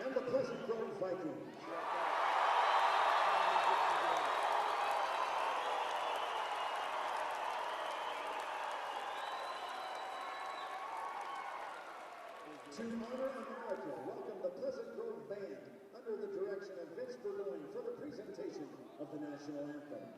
and the Pleasant Grove Vikings. To honor America, welcome the Pleasant Grove Band under the direction of Vince Burgoyne for the presentation of the national anthem.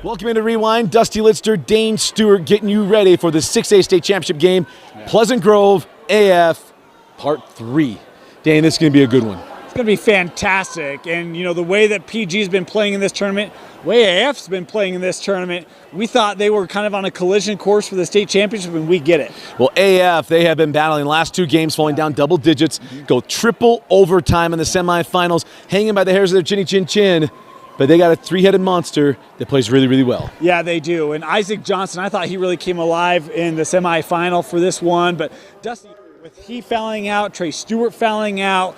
Welcome into Rewind. Dusty Litster, Dane Stewart getting you ready for the 6A state championship game. Pleasant Grove AF Part 3. Dane, this is going to be a good one. It's going to be fantastic. And, you know, the way that PG's been playing in this tournament, the way AF's been playing in this tournament, we thought they were kind of on a collision course for the state championship, and we get it. Well, AF, they have been battling the last 2 games, falling down double digits, go triple overtime in the semifinals, hanging by the hairs of their chinny chin chin. But they got a 3-headed monster that plays really, really well. Yeah, they do. And Isaac Johnson, I thought he really came alive in the semifinal for this one. But Dusty, with he fouling out, Trey Stewart fouling out,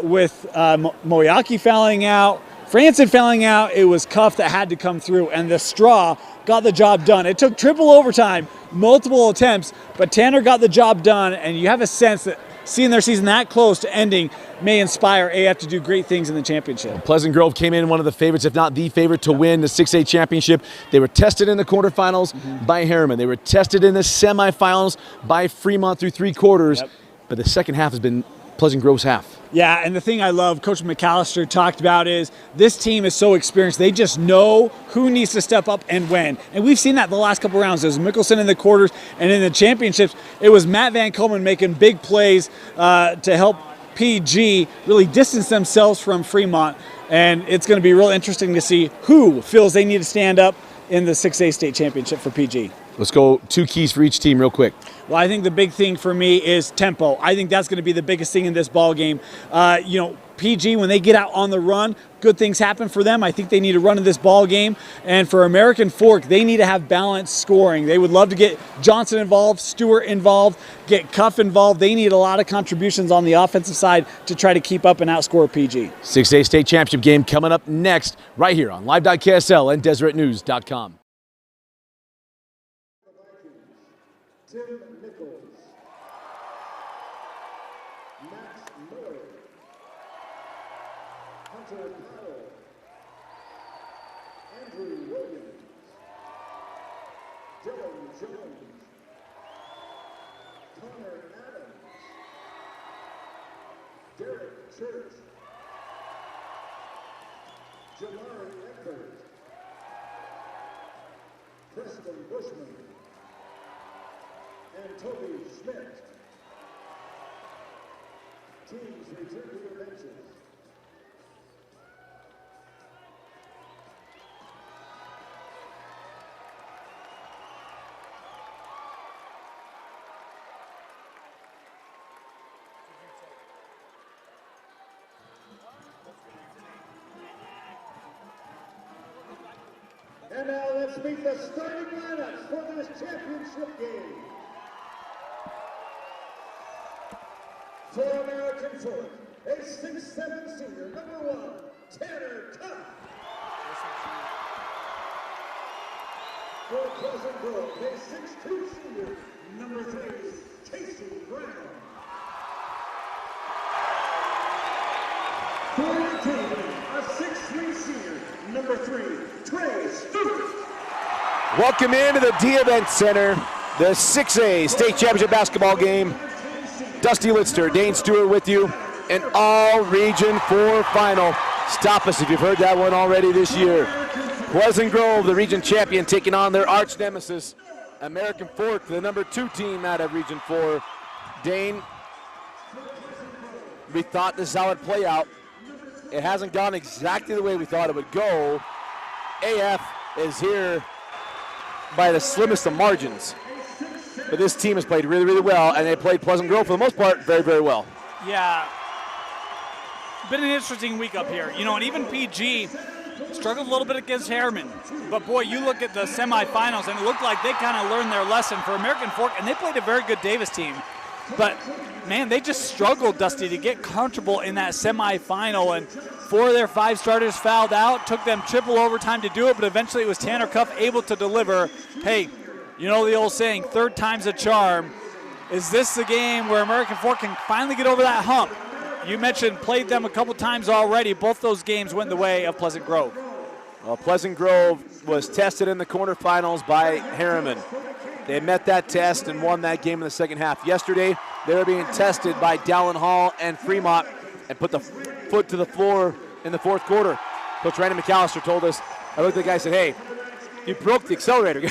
with Moyaki fouling out, Franson fouling out, it was Cuff that had to come through. And the straw got the job done. It took triple overtime, multiple attempts, but Tanner got the job done. And you have a sense that seeing their season that close to ending may inspire AF to do great things in the championship. Pleasant Grove came in one of the favorites, if not the favorite, to win the 6A championship. They were tested in the quarterfinals by Harriman. They were tested in the semifinals by Fremont through 3 quarters. Yep. But the second half has been Pleasant Grove's half. Yeah, and the thing I love Coach McAllister talked about is this team is so experienced. They just know who needs to step up and when. And we've seen that the last couple rounds. It was Mickelson in the quarters, and in the championships, it was Matt Van Coleman making big plays to help PG really distance themselves from Fremont. And it's going to be real interesting to see who feels they need to stand up in the 6A state championship for PG. Let's go 2 keys for each team real quick. Well, I think the big thing for me is tempo. I think that's going to be the biggest thing in this ball game. You know, PG, when they get out on the run, good things happen for them. I think they need to run in this ball game. And for American Fork, they need to have balanced scoring. They would love to get Johnson involved, Stewart involved, get Cuff involved. They need a lot of contributions on the offensive side to try to keep up and outscore PG. 6A state championship game coming up next, right here on live.ksl and DeseretNews.com. Tim Nichols, Max Miller, Hunter Powell, Andrew Williams, Dylan Jones, Connor Adams, Derek Church, Jamari Eckert, Preston Bushman, and Toby Schmidt. Teams return to their benches. And now let's meet the starting lineups for this championship game. For American Fork, a 6'7" senior, number 1, Pleasant Grove, a 6'2" senior, number 3, Casey Brown. For Cleveland, a 6'3" senior, number 3, Trey Stewart. Welcome into the D-Event Center, the 6A State Championship basketball game. Dusty Litster, Dane Stewart with you, an all-Region 4 final. Stop us if you've heard that one already this year. Pleasant Grove, the region champion, taking on their arch nemesis, American Fork, the number 2 team out of Region 4. Dane, we thought this is how it would play out. It hasn't gone exactly the way we thought it would go. AF is here by the slimmest of margins. But this team has played really, really well, and they played Pleasant Grove for the most part very, very well. Yeah. Been an interesting week up here. You know, and even PG struggled a little bit against Harriman. But, boy, you look at the semifinals, and it looked like they kind of learned their lesson for American Fork, and they played a very good Davis team. But, man, they just struggled, Dusty, to get comfortable in that semifinal. And 4 of their 5 starters fouled out. Took them triple overtime to do it, but eventually it was Tanner Cuff able to deliver. Hey, you know the old saying, third time's a charm. Is this the game where American Fork can finally get over that hump? You mentioned played them a couple times already. Both those games went the way of Pleasant Grove. Well, Pleasant Grove was tested in the quarterfinals by Harriman. They met that test and won that game in the second half. Yesterday, they were being tested by Dallin Hall and Fremont and put the foot to the floor in the fourth quarter. Coach Randy McAllister told us, I looked at the guy and said, hey, you broke the accelerator. We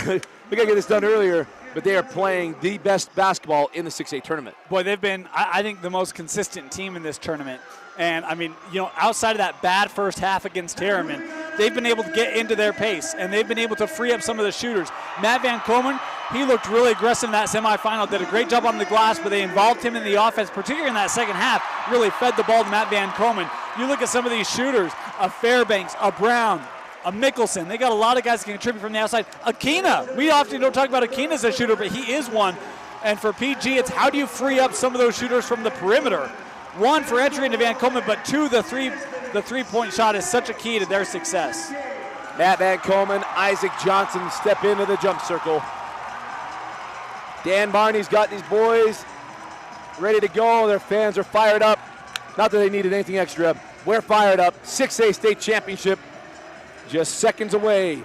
got to get this done earlier. But they are playing the best basketball in the 6A tournament. Boy, they've been, I think, the most consistent team in this tournament. And, I mean, you know, outside of that bad first half against Harriman, they've been able to get into their pace, and they've been able to free up some of the shooters. Matt Van Komen, he looked really aggressive in that semifinal, did a great job on the glass, but they involved him in the offense, particularly in that second half, really fed the ball to Matt Van Komen. You look at some of these shooters, a Fairbanks, a Brown, a Mickelson. They got a lot of guys that can contribute from the outside. Akina, we often don't talk about Akina as a shooter, but he is one. And for PG, it's how do you free up some of those shooters from the perimeter? 1, for entry into Van Komen, but 2, the three-point shot is such a key to their success. Matt Van Komen, Isaac Johnson step into the jump circle. Dan Barney's got these boys ready to go. Their fans are fired up. Not that they needed anything extra. We're fired up. 6A state championship just seconds away.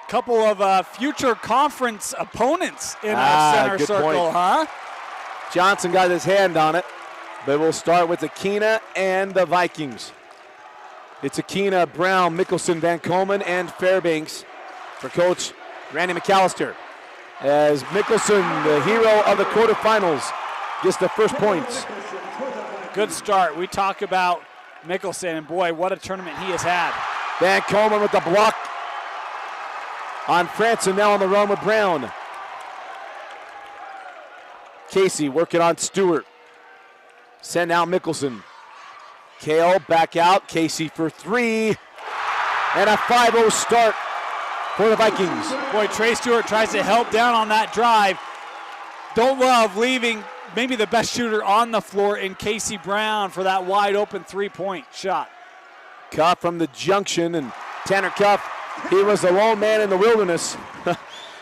Couple of future conference opponents in our center circle, point. huh? Johnson got his hand on it, but we'll start with Akina and the Vikings. It's Akina, Brown, Mickelson, Van Komen, and Fairbanks for Coach Randy McAllister. As Mickelson, the hero of the quarterfinals, gets the first points. Good start. We talk about Mickelson, and boy, what a tournament he has had. Van Komen with the block on Franson, now on the run with Brown. Casey working on Stewart. Send out Mickelson. Kale back out. Casey for 3. And a 5-0 start for the Vikings. Boy, Trey Stewart tries to help down on that drive. Don't love leaving maybe the best shooter on the floor in Casey Brown for that wide open 3-point shot. Cuff from the junction, and Tanner Cuff, he was the lone man in the wilderness.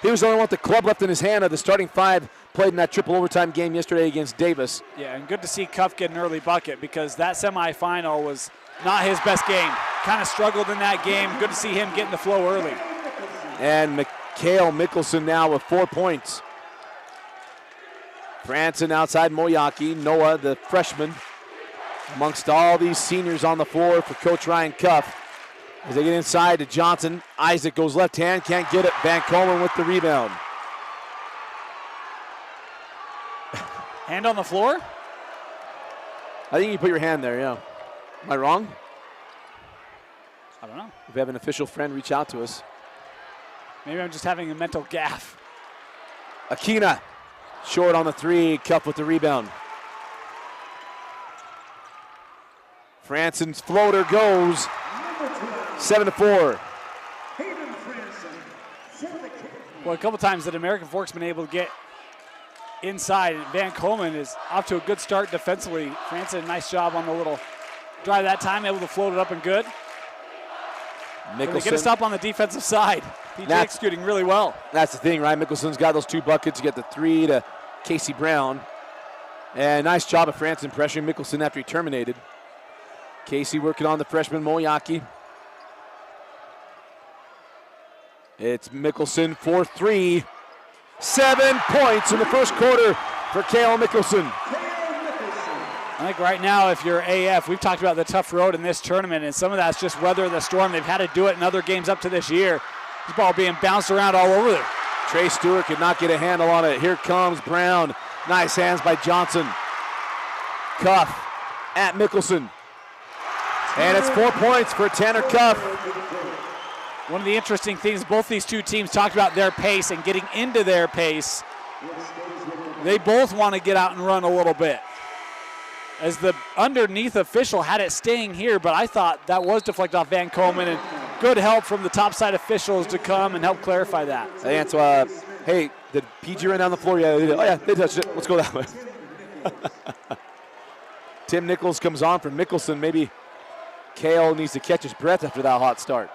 He was the only one with the club left in his hand of the starting 5 played in that triple overtime game yesterday against Davis. Yeah, and good to see Cuff get an early bucket because that semifinal was not his best game. Kind of struggled in that game. Good to see him getting the flow early. And Mikhail Mickelson now with 4 points. Franson outside Moyaki. Noah, the freshman, amongst all these seniors on the floor for Coach Ryan Cuff. As they get inside to Johnson, Isaac goes left hand, can't get it. Van Komen with the rebound. Hand on the floor? I think you put your hand there, yeah. Am I wrong? I don't know. If we have an official friend, reach out to us. Maybe I'm just having a mental gaffe. Akina, short on the 3, Cuff with the rebound. Franson's floater goes. 7-4. Well, a couple times that American Fork's been able to get inside. And Van Coleman is off to a good start defensively. Francis, nice job on the little drive that time, able to float it up and good. They get a stop on the defensive side. PG executing really well. That's the thing, right? Mickelson's got those 2 buckets. You get the 3 to Casey Brown. And nice job of Francis pressuring Mickelson after he terminated. Casey working on the freshman Moyaki. It's Mickelson for 3. 7 points in the first quarter for Cale Mickelson. I think right now, if you're AF, we've talked about the tough road in this tournament, and some of that's just weather the storm. They've had to do it in other games up to this year. This ball being bounced around all over there. Trey Stewart could not get a handle on it. Here comes Brown. Nice hands by Johnson. Cuff at Mickelson. And it's 4 points for Tanner Cuff. One of the interesting things, both these two teams talked about their pace and getting into their pace. They both want to get out and run a little bit. As the underneath official had it staying here, but I thought that was deflected off Van Coleman, and good help from the topside officials to come and help clarify that. And so, hey, did PG run down the floor? Yeah, they did. Oh, yeah, they touched it. Let's go that way. Tim Nichols comes on for Mickelson. Maybe Cale needs to catch his breath after that hot start.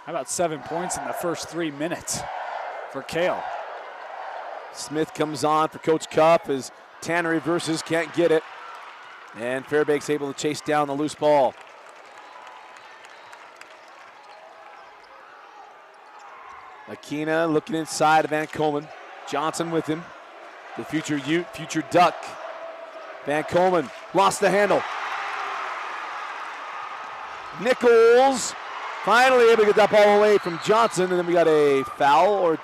How about 7 points in the first 3 minutes for Cale? Smith comes on for Coach Cuff as Tanner reverses, can't get it. And Fairbanks able to chase down the loose ball. Akina looking inside of Van Coleman. Johnson with him. The future Ute, future Duck. Van Coleman lost the handle. Nichols finally able to get that ball away from Johnson, and then we got a foul or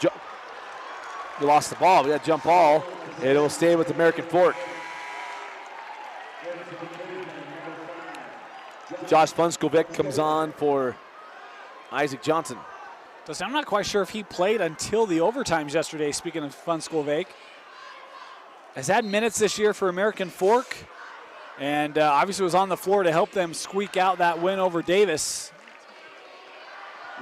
we lost the ball. We got a jump ball. It'll stay with American Fork. Josh Funskovic comes on for Isaac Johnson. I'm not quite sure if he played until the overtimes yesterday, speaking of Funskovic. Has had minutes this year for American Fork, and obviously was on the floor to help them squeak out that win over Davis.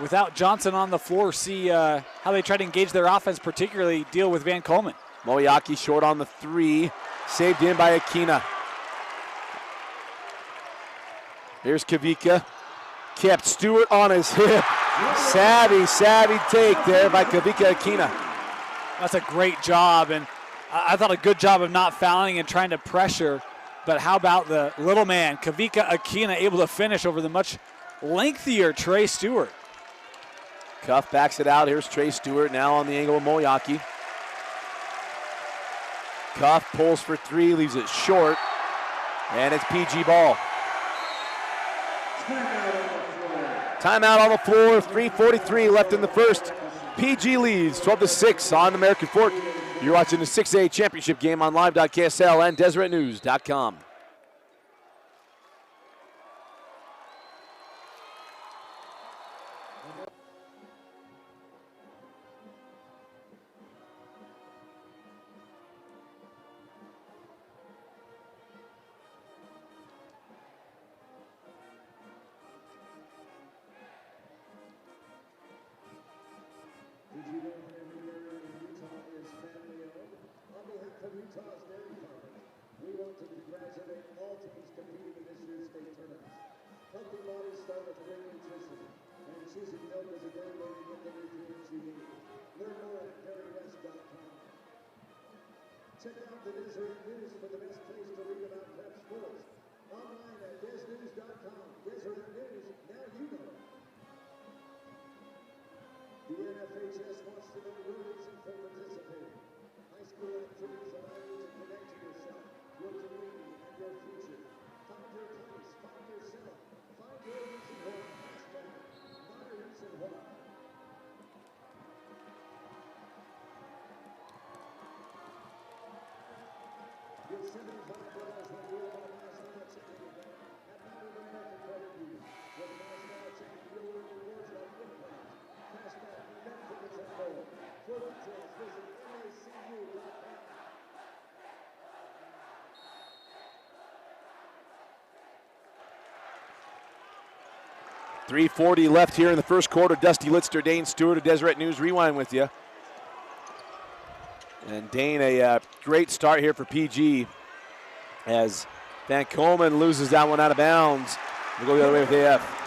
Without Johnson on the floor, see how they try to engage their offense, particularly deal with Van Coleman. Moyaki short on the 3, saved in by Akina. Here's Kavika, kept Stewart on his hip. Savvy take there by Kavika Akina. That's a great job, and I thought a good job of not fouling and trying to pressure, but how about the little man, Kavika Akina, able to finish over the much lengthier Trey Stewart. Cuff backs it out. Here's Trey Stewart now on the angle of Moyaki. Cuff pulls for 3, leaves it short, and it's PG ball. Timeout on the floor, 3:43 left in the first. PG leads 12-6 on American Fork. You're watching the 6A championship game on live.ksl and DeseretNews.com. Check out the Deseret News for the best place to read about prep sports. Online at DesNews.com. Deseret News, now you know. The NFHS wants to know your reason for participating. High school activities allow you to connect to yourself, your community, and your future. Find your place, find yourself, find your reason why. Hashtag, my reason why. Get $75 when you are on a national chicken event at Mountain American Credit Union. With national chicken, you'll earn rewards like gift cards, cashback, event tickets, and more. For details, visit MACU.com. 3:40 left here in the first quarter. Dusty Litster, Dane Stewart of Deseret News Rewind with you. And Dane, a great start here for PG as Van Coleman loses that one out of bounds. We'll go the other way with AF.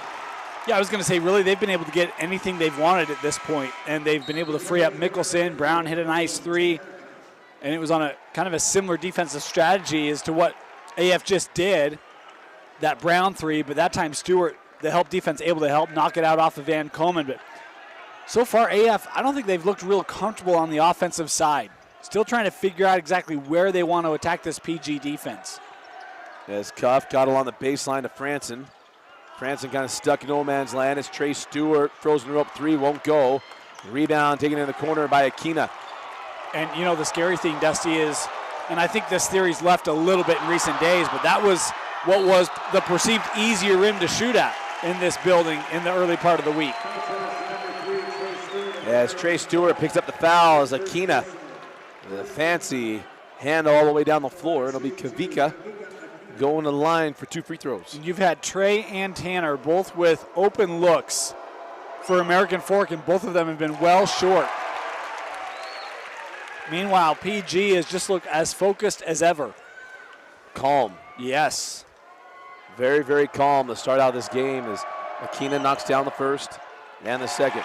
Yeah, I was going to say, really, they've been able to get anything they've wanted at this point, and they've been able to free up Mickelson. Brown hit a nice three, and it was on a kind of a similar defensive strategy as to what AF just did, that Brown three, but that time Stewart, the help defense, able to help knock it out off of Van Coleman. But so far, AF, I don't think they've looked real comfortable on the offensive side. Still trying to figure out exactly where they want to attack this PG defense. As Cuff got along the baseline to Franson. Franson kind of stuck in no man's land as Trey Stewart, frozen rope three, won't go. Rebound taken in the corner by Akina. And, you know, the scary thing, Dusty, is, and I think this theory's left a little bit in recent days, but that was what was the perceived easier rim to shoot at in this building in the early part of the week. As Trey Stewart picks up the foul as Akina, the fancy hand all the way down the floor. It'll be Kavika going to the line for 2 free throws. You've had Trey and Tanner both with open looks for American Fork, and both of them have been well short. Meanwhile, PG has just looked as focused as ever. Calm. Yes. Very, very calm to start out this game as Akina knocks down the first and the second.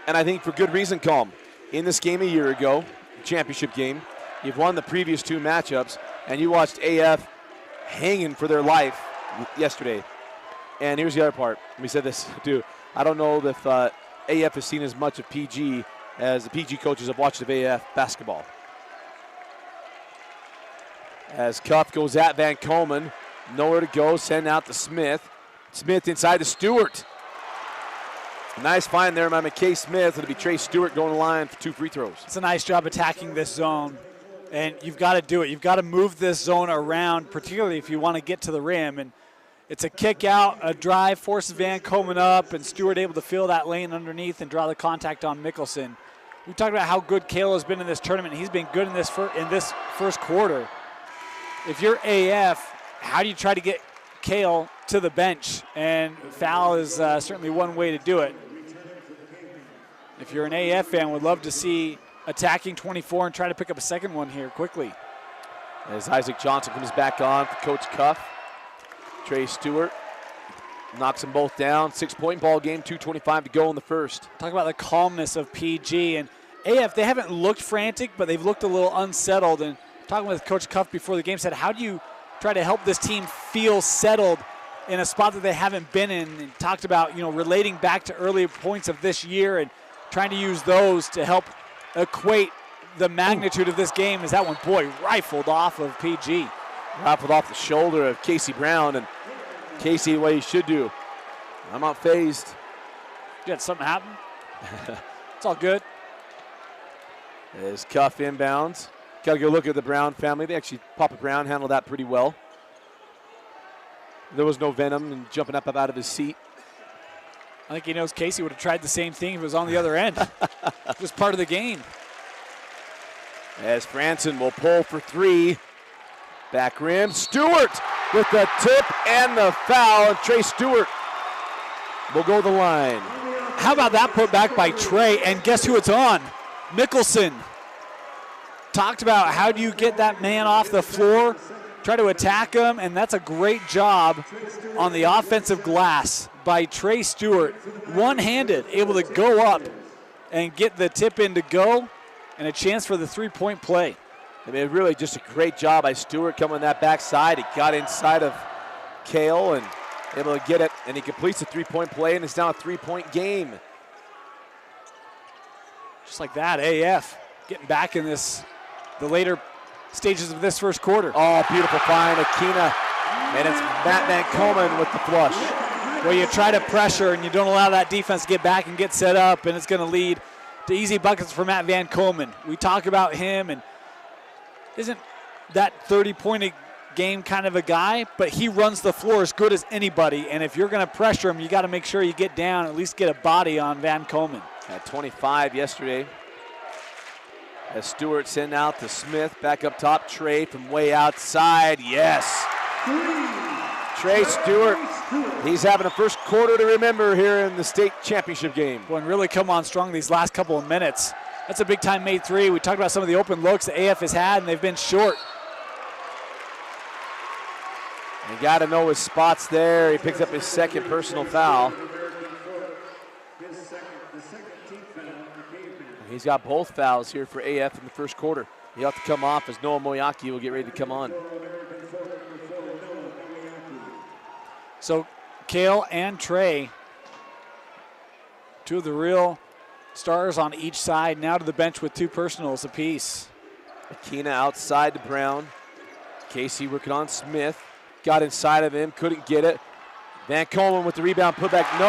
And I think for good reason calm. In this game a year ago, the championship game, you've won the previous 2 matchups, and you watched AF hanging for their life yesterday. And here's the other part. We said this too. I don't know if AF has seen as much of PG as the PG coaches have watched of AF basketball. As Cuff goes at Van Coleman, nowhere to go, send out to Smith. Smith inside to Stewart. Nice find there by McKay Smith. It'll be Trey Stewart going to the line for 2 free throws. It's a nice job attacking this zone, and you've got to do it. You've got to move this zone around, particularly if you want to get to the rim. And it's a kick out, a drive, forces Van Coleman up, and Stewart able to fill that lane underneath and draw the contact on Mickelson. We talked about how good Kale has been in this tournament. He's been good in this first quarter. If you're AF, how do you try to get Kale to the bench? And foul is certainly one way to do it. If you're an AF fan, would love to see attacking 24 and try to pick up a second one here quickly. As Isaac Johnson comes back on for Coach Cuff. Trey Stewart knocks them both down. 6-point ball game, 2:25 to go in the first. Talk about the calmness of PG. And AF, they haven't looked frantic, but they've looked a little unsettled. And talking with Coach Cuff before the game, said, how do you try to help this team feel settled in a spot that they haven't been in? And talked about, you know, relating back to earlier points of this year and trying to use those to help equate the magnitude of this game. As that one, boy, rifled off of PG. Rifled off the shoulder of Casey Brown, and Casey, what he should do. I'm not phased. You had something happen? It's all good. As Cuff inbounds. Got to go look at the Brown family. They actually, Papa Brown handled that pretty well. There was no venom and jumping up out of his seat. I think he knows Casey would have tried the same thing if it was on the other end. Just part of the game. As Franson will pull for 3. Back rim. Stewart with the tip and the foul. And Trey Stewart will go to the line. How about that put back by Trey? And guess who it's on? Mickelson. Talked about how do you get that man off the floor, try to attack him, and that's a great job on the offensive glass by Trey Stewart. One-handed, able to go up and get the tip in to go, and a chance for the 3-point play. I mean, really just a great job by Stewart coming on that backside. He got inside of Kale and able to get it, and he completes the 3-point play, and it's now a 3-point game. Just like that, AF getting back in the later stages of this first quarter. Oh, beautiful find, Akina. And it's Matt Van Coleman with the flush. Well, you try to pressure and you don't allow that defense to get back and get set up, and it's going to lead to easy buckets for Matt Van Coleman. We talk about him, and isn't that 30-point game kind of a guy, but he runs the floor as good as anybody, and if you're going to pressure him, you got to make sure you get down, at least get a body on Van Coleman. At 25 yesterday. As Stewart sent out to Smith, back up top, Trey from way outside, yes. Trey Stewart, he's having a first quarter to remember here in the state championship game. Well, and really come on strong these last couple of minutes. That's a big time made three. We talked about some of the open looks that AF has had, and they've been short. You got to know his spots there. He picks up his second personal foul. He's got both fouls here for AF in the first quarter. He'll have to come off as Noah Moyaki will get ready to come on. So Kale and Trey, two of the real stars on each side, now to the bench with two personals apiece. Akina outside to Brown. Casey working on Smith. Got inside of him, couldn't get it. Van Coleman with the rebound, put back, no.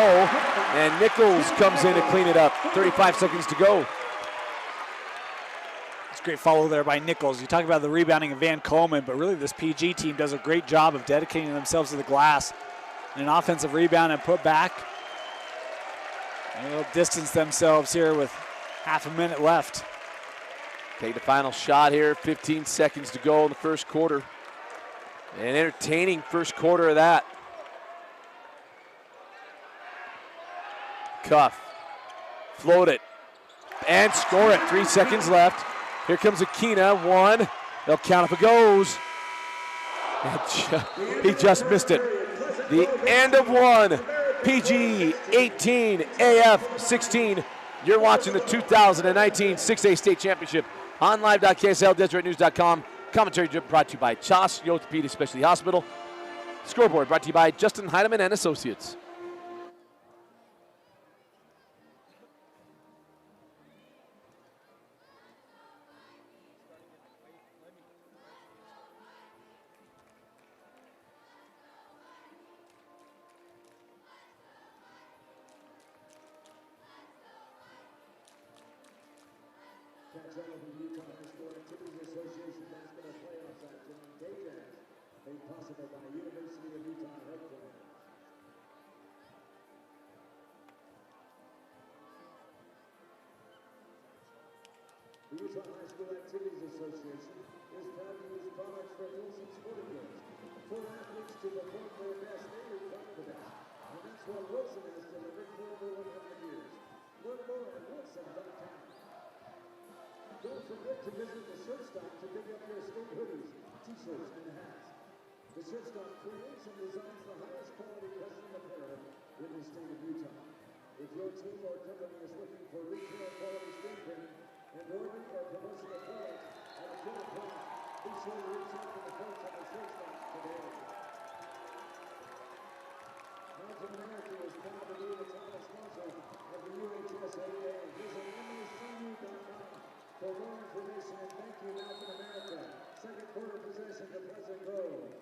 And Nichols comes in to clean it up. 35 seconds to go. It's a great follow there by Nichols. You talk about the rebounding of Van Coleman, but really this PG team does a great job of dedicating themselves to the glass. And an offensive rebound and put back. And they'll distance themselves here with half a minute left. Take the final shot here, 15 seconds to go in the first quarter. An entertaining first quarter of that. Cuff, float it, and score it. 3 seconds left. Here comes Akina, one. They'll count if it goes. And he just missed it. The end of one. PG 18, AF 16. You're watching the 2019 6A State Championship on live.ksl, DeseretNews.com. Commentary brought to you by Chas Orthopedic Specialty Hospital. Scoreboard brought to you by Justin Heidemann and Associates. The Utah High School Activities Association is proud to use products from Wilson Sporting Goods for athletes to perform their best daily confidence. And that's what Wilson has delivered for over 100 years. Learn more at wilson.com. Don't forget to visit the shirt stock to pick up your state hoodies, t-shirts, and hats. The shirt stock creates and designs the highest quality custom apparel in the state of Utah. If your team or company is looking for retail quality screen printing, embroidery, or promotional products at a good price, be sure to reach out to the folks at the shirt stock today. Mountain America is proud to be the title sponsor of the UHSAA. Visit MSCU.com for more information, and thank you, Mountain America. Second quarter possession to Pleasant Grove.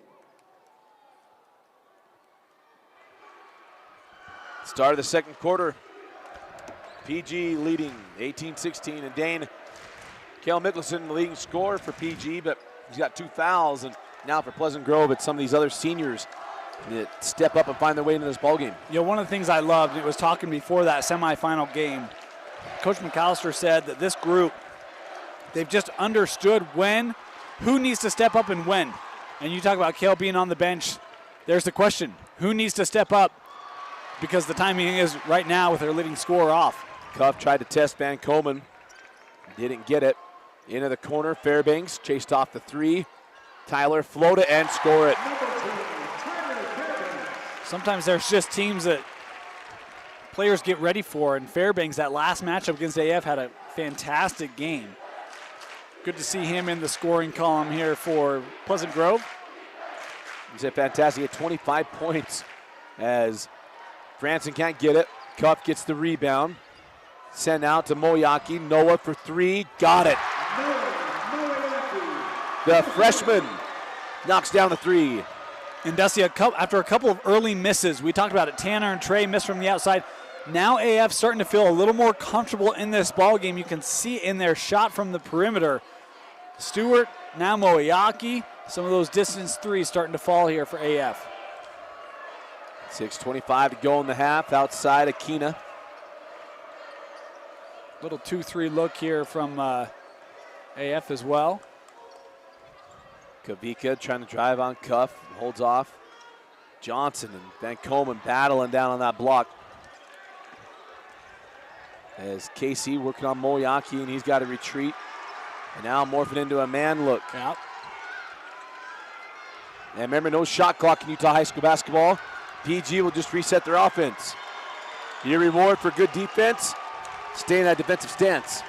Start of the second quarter. PG leading 18-16, and Dane Kale Mickelson, the leading scorer for PG, but he's got 2 fouls, and now for Pleasant Grove, it's some of these other seniors that step up and find their way into this ballgame. You know, one of the things I loved, it was talking before that semifinal game, Coach McAllister said that this group, they've just understood who needs to step up and when. And you talk about Kale being on the bench, there's the question, who needs to step up? Because the timing is right now with their leading scorer off. Cuff tried to test Van Coleman, didn't get it. Into the corner, Fairbanks chased off the three. Tyler float it and score it. Sometimes there's just teams that players get ready for, and Fairbanks, that last matchup against AF, had a fantastic game. Good to see him in the scoring column here for Pleasant Grove. He's a fantastic. He had 25 points as Franson can't get it. Cuff gets the rebound. Sent out to Moyaki. Noah for three. Got it. The freshman knocks down the three. And Dusty, after a couple of early misses, we talked about it, Tanner and Trey missed from the outside. Now AF starting to feel a little more comfortable in this ball game. You can see in their shot from the perimeter. Stewart, now Moyaki. Some of those distance threes starting to fall here for AF. 6:25 to go in the half. Outside Akina. Little 2-3 look here from AF as well. Kavika trying to drive on Cuff, holds off. Johnson and Van Komen battling down on that block. As Casey working on Moyaki, and he's got to retreat. And now morphing into a man look. Yep. And remember, no shot clock in Utah high school basketball. PG will just reset their offense. Your reward for good defense, stay in that defensive stance.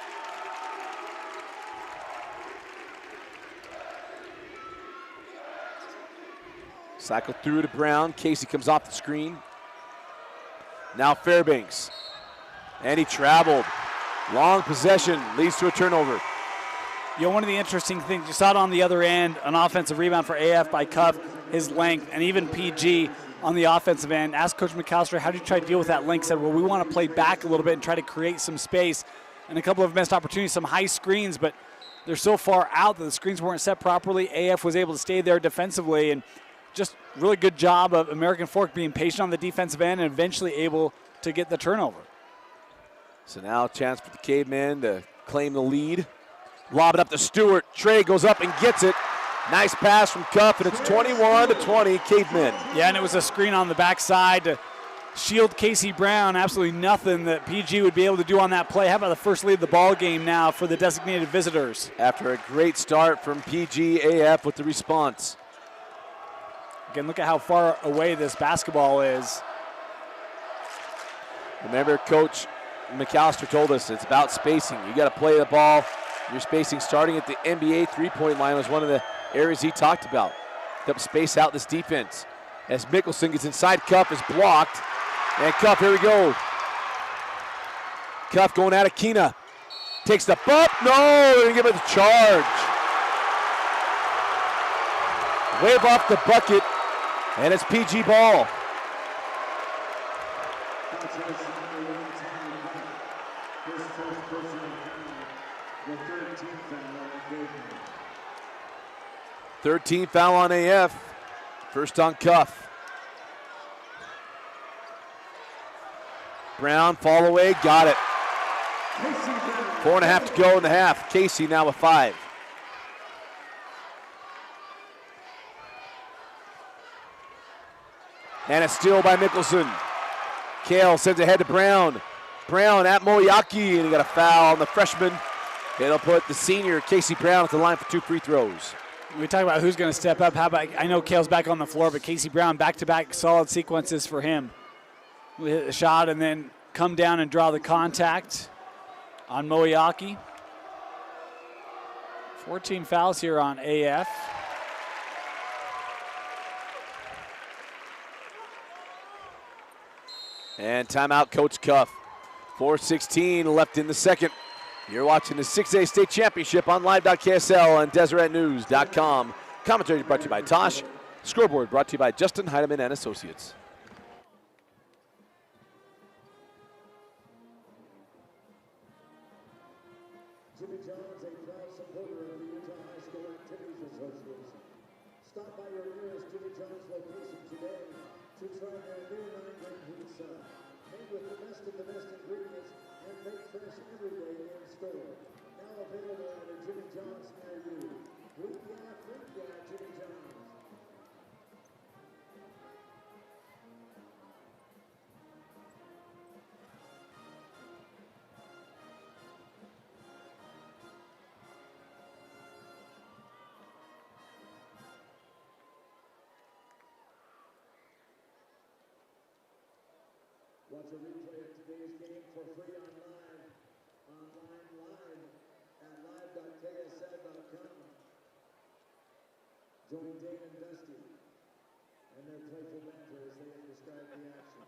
Cycle through to Brown. Casey comes off the screen. Now Fairbanks. And he traveled. Long possession leads to a turnover. You know, one of the interesting things, you saw it on the other end, an offensive rebound for AF by Cuff, his length, and even PG on the offensive end. Asked Coach McAllister, how do you try to deal with that length? Said, well, we want to play back a little bit and try to create some space. And a couple of missed opportunities, some high screens, but they're so far out that the screens weren't set properly. AF was able to stay there defensively, and just really good job of American Fork being patient on the defensive end and eventually able to get the turnover. So now a chance for the Cavemen to claim the lead. Lob it up to Stewart. Trey goes up and gets it. Nice pass from Cuff, and it's 21-20 Cavemen. Yeah, and it was a screen on the backside to shield Casey Brown. Absolutely nothing that PG would be able to do on that play. How about the first lead of the ball game now for the designated visitors? After a great start from PG, AF with the response. Again, look at how far away this basketball is. Remember, Coach McAllister told us it's about spacing. You got to play the ball. Your spacing starting at the NBA three-point line was one of the areas he talked about. Help space out this defense. As Mickelson gets inside, Cuff is blocked. And Cuff, here we go. Cuff going out of Kina. Takes the bump. No, they're going to give it the charge. Wave off the bucket. And it's PG ball. Third team foul on AF. First on Cuff. Brown, fall away, got it. 4.5 to go in the half. Casey now with 5. And a steal by Mickelson. Kale sends ahead to Brown. Brown at Moyaki, and he got a foul on the freshman. It'll put the senior, Casey Brown, at the line for 2 free throws. We talk about who's going to step up. How about, I know Kale's back on the floor, but Casey Brown, back-to-back solid sequences for him. We hit the shot and then come down and draw the contact on Moyaki. 14 fouls here on AF. And timeout, Coach Cuff. 4:16 left in the second. You're watching the 6A State Championship on live.ksl and DeseretNews.com. Commentary brought to you by Tosh. Scoreboard brought to you by Justin Heidemann and Associates. Jimmy John's a proud supporter of the Utah High School Activities Association. Stop by your nearest Jimmy John's location today to try their new 9-grain pizza. Made with the best of the best ingredients and baked fresh every day in store. Now available at a Jimmy John's near you. Freak yeah, Jimmy John's. Watch a replay of today's game for free online live at live.ksl.com. Join Dane and Dusty and their playful banter as they describe the action.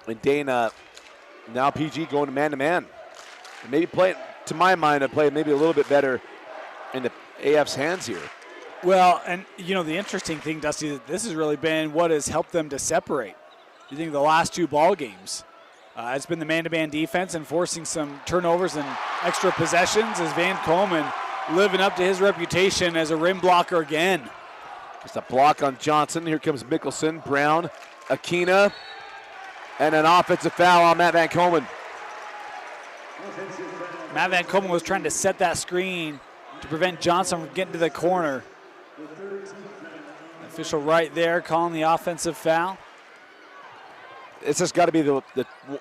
And Dana Now PG going to man-to-man. And maybe play it, to my mind, I play it maybe a little bit better in the AF's hands here. Well, and the interesting thing, Dusty, that this has really been what has helped them to separate. You think the last 2 ball games, it's been the man-to-man defense and forcing some turnovers and extra possessions as Van Coleman living up to his reputation as a rim blocker again. Just a block on Johnson. Here comes Mickelson, Brown, Aquina, and an offensive foul on Matt Van Coleman. Matt Van Coleman was trying to set that screen to prevent Johnson from getting to the corner. Official right there calling the offensive foul. It's just got to be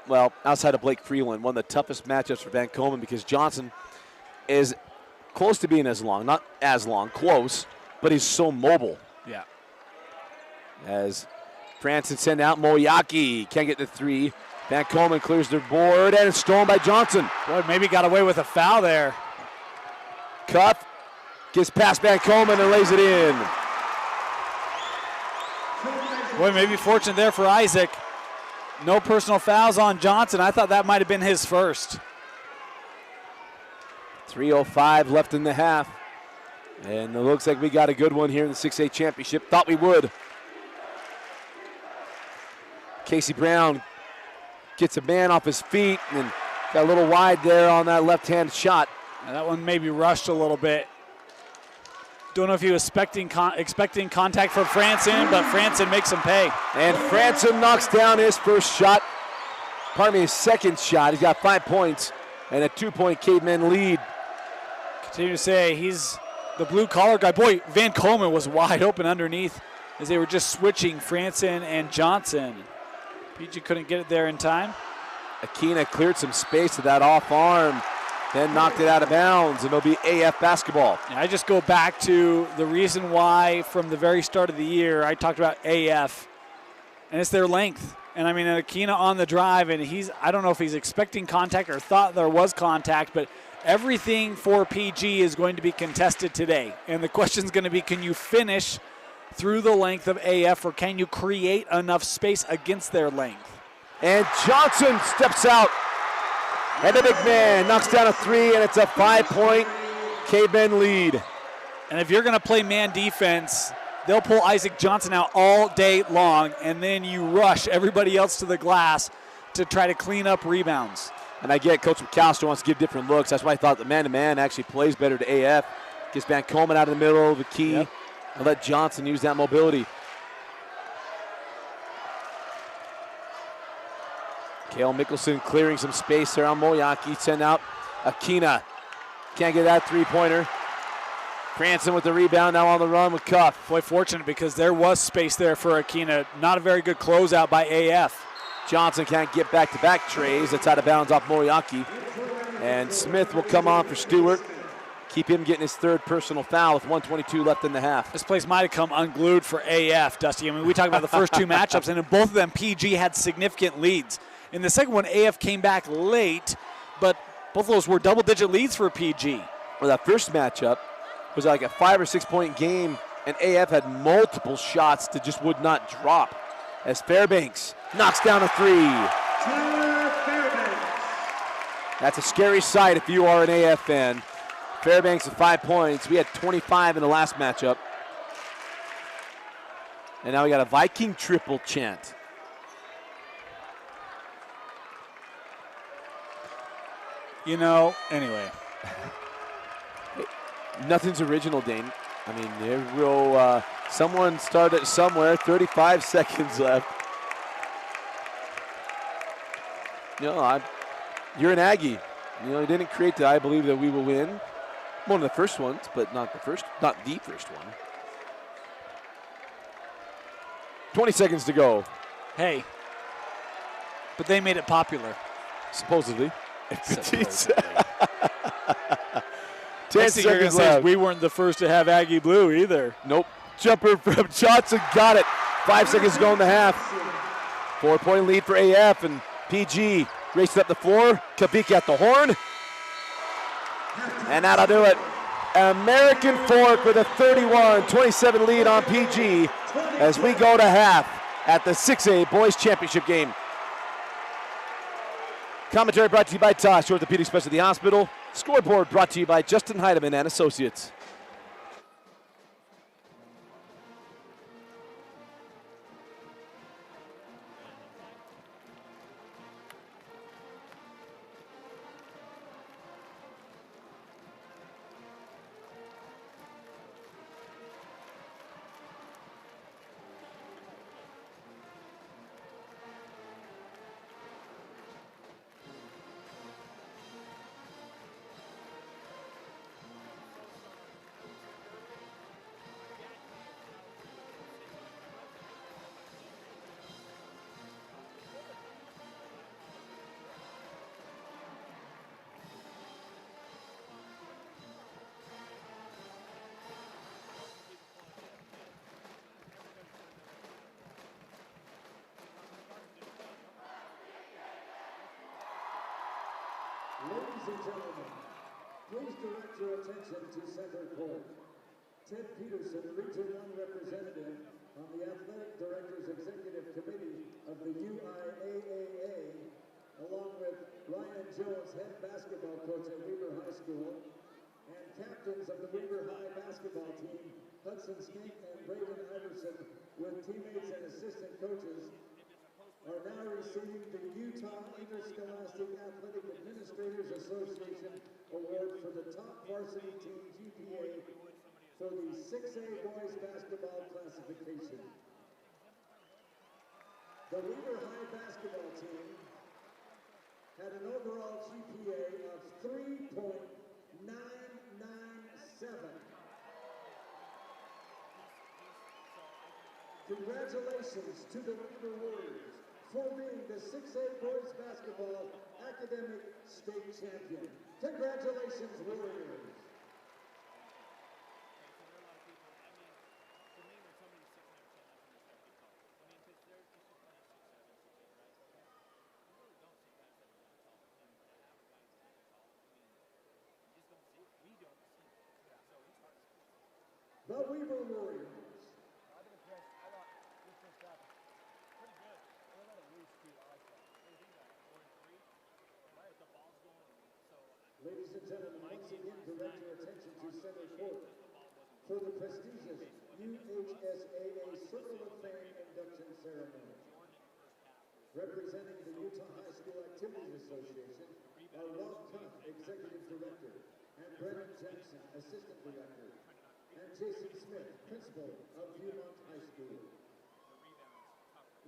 well, outside of Blake Freeland, one of the toughest matchups for Van Coleman because Johnson is close to being as long, not as long, close, but he's so mobile. Yeah. As Franson sent out Moyaki, can't get the 3. Van Coleman clears the board, and it's stolen by Johnson. Boy, maybe got away with a foul there. Cuff gets past Van Coleman and lays it in. Boy, maybe fortunate there for Isaac. No personal fouls on Johnson. I thought that might have been his first. 3:05 left in the half. And it looks like we got a good one here in the 6A championship. Thought we would. Casey Brown gets a man off his feet and got a little wide there on that left-hand shot. Now that one maybe rushed a little bit. Don't know if he was expecting contact from Franson, but Franson makes him pay. And Franson knocks down his first shot. Pardon me, his second shot. He's got 5 points and a 2-point Cavemen lead. Continue to say he's the blue-collar guy. Boy, Van Coleman was wide open underneath as they were just switching Franson and Johnson. PG couldn't get it there in time. Aquina cleared some space to that off arm, then knocked it out of bounds, and it'll be AF basketball. Yeah, I just go back to the reason why from the very start of the year I talked about AF, and it's their length. And I mean, Aquina on the drive, and I don't know if he's expecting contact or thought there was contact, but everything for PG is going to be contested today. And the question is going to be, can you finish through the length of AF, or can you create enough space against their length? And Johnson steps out. And the big man knocks down a 3, and it's a 5-point Cavemen lead. And if you're going to play man defense, they'll pull Isaac Johnson out all day long, and then you rush everybody else to the glass to try to clean up rebounds. And I get Coach McAllister wants to give different looks. That's why I thought the man-to-man actually plays better to AF. Gets Van Coleman out of the middle of the key. Yep. And let Johnson use that mobility. Cale Mickelson clearing some space there on Moyaki. Send out Aquina. Can't get that 3-pointer. Franson with the rebound, now on the run with Cuff. Boy, fortunate because there was space there for Aquina. Not a very good closeout by AF. Johnson can't get back-to-back trays. That's out of bounds off Moyaki. And Smith will come on for Stewart. Keep him getting his 3rd personal foul with 1:22 left in the half. This place might have come unglued for AF, Dusty. I mean, we talked about the first 2 matchups, and in both of them, PG had significant leads. In the second one, AF came back late, but both of those were double-digit leads for PG. Well, that first matchup was like a 5 or 6 point game, and AF had multiple shots that just would not drop. As Fairbanks knocks down a 3. That's a scary sight if you are an AF fan. Fairbanks with 5 points. We had 25 in the last matchup. And now we got a Viking triple chant. Anyway. Nothing's original, Dane. I mean, there will, someone started somewhere, 35 seconds left. You're an Aggie. You didn't create the I believe that we will win. One of the first ones, but not the first one. 20 seconds to go. Hey, but they made it popular. Supposedly. 10 seconds left. We weren't the first to have Aggie Blue either. Nope. Jumper from Johnson, got it. 5 seconds to go in the half. 4-point lead for AF, and PG racing up the floor. Kavik at the horn. And that'll do it. American Fork with a 31-27 lead on PG as we go to half at the 6A Boys Championship game. Commentary brought to you by Tosh Orthopedic Specialty Hospital. Scoreboard brought to you by Justin Heidemann and Associates. Ladies and gentlemen, please direct your attention to center court. Ted Peterson, Region 1 representative on the Athletic Directors Executive Committee of the UIAAA, along with Ryan Jones, head basketball coach at Weaver High School, and captains of the Weaver High basketball team, Hudson Skink and Braden Iverson, with teammates and assistant coaches, are now receiving the Utah Interscholastic Athletic Administrators Association Award for the top varsity team GPA for the 6A boys basketball classification. The Weaver High basketball team had an overall GPA of 3.997. Congratulations to the Weaver Warriors for being the 6A boys basketball academic state champion. Congratulations, Warriors. The Weaver Warriors. Ladies and gentlemen, once again, direct your attention to center court for the prestigious UHSAA Circle of Fame induction ceremony. Representing the Utah High School Activities Association are Rob Tuck, Executive Director, and Brennan Jackson, Assistant Director, and Jason Smith, Principal of Viewmont High School.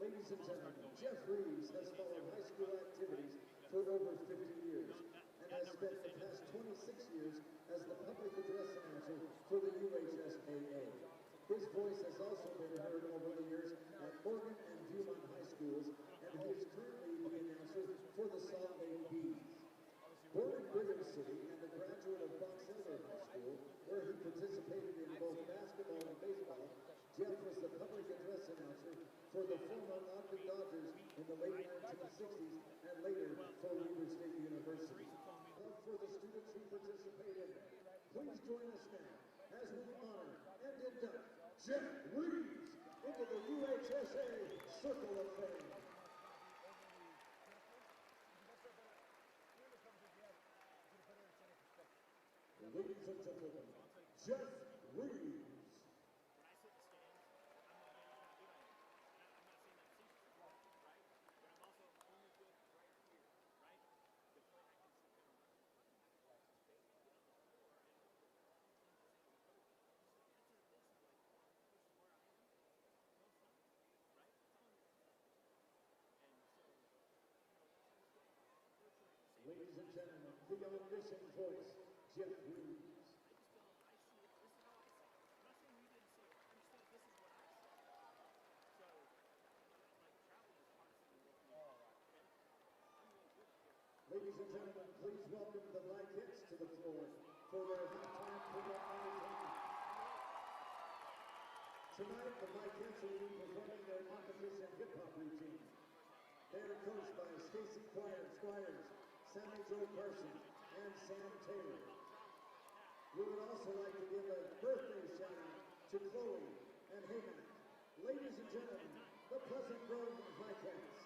Ladies and gentlemen, Jeff Reeves has followed high school activities for over 50 years and has spent the past 26 years as the public address announcer for the UHSAA. His voice has also been heard over the years at Morgan and Viewmont High Schools, and he is currently the announcer for the Salt Lake Bees. Born in Brigham City and a graduate of Box Elder High School, where he participated in both basketball and baseball, Jeff was the public address announcer for the former Ogden Dodgers in the late 1960s and later for Weber State University. For the students who participated, please join us now as we honor and induct Jeff Reeves into the UHSAA Circle of Fame. Ladies and gentlemen, Jeff Reeves. Ladies and gentlemen, the omniscient voice, Jeff Reeves. Ladies and gentlemen, please welcome the WATCHits to the floor for their halftime pickup entertainment. Tonight, the WATCHits will be performing their competition hip-hop routine. They are coached by Stacy Squires, Sammy Joe Parsons, and Sam Taylor. We would also like to give a birthday shout-out to Chloe and Heyman. Ladies and gentlemen, the Pleasant Grove WATCHits.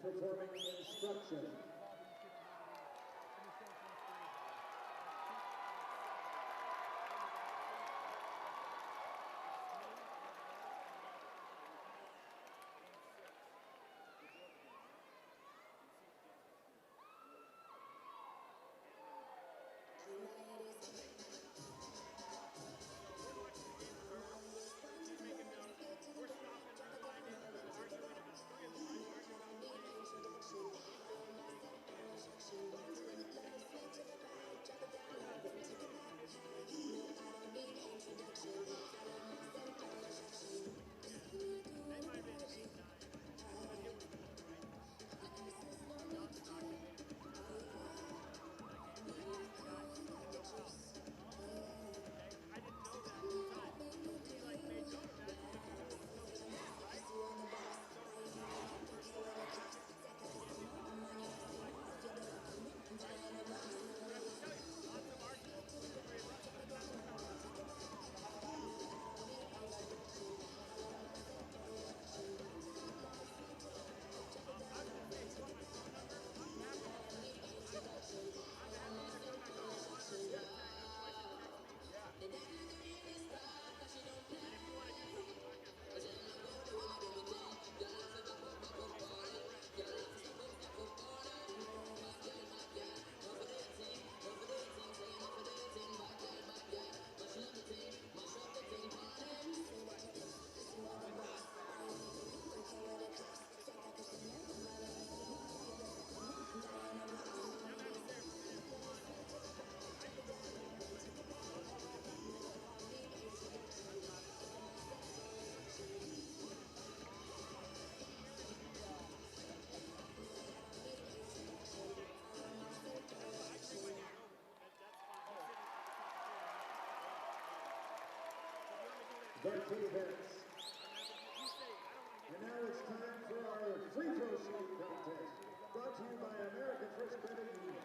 performing instruction. Back to the bench. And now it's time for our free throw shooting contest. Brought to you by American First Credit Union.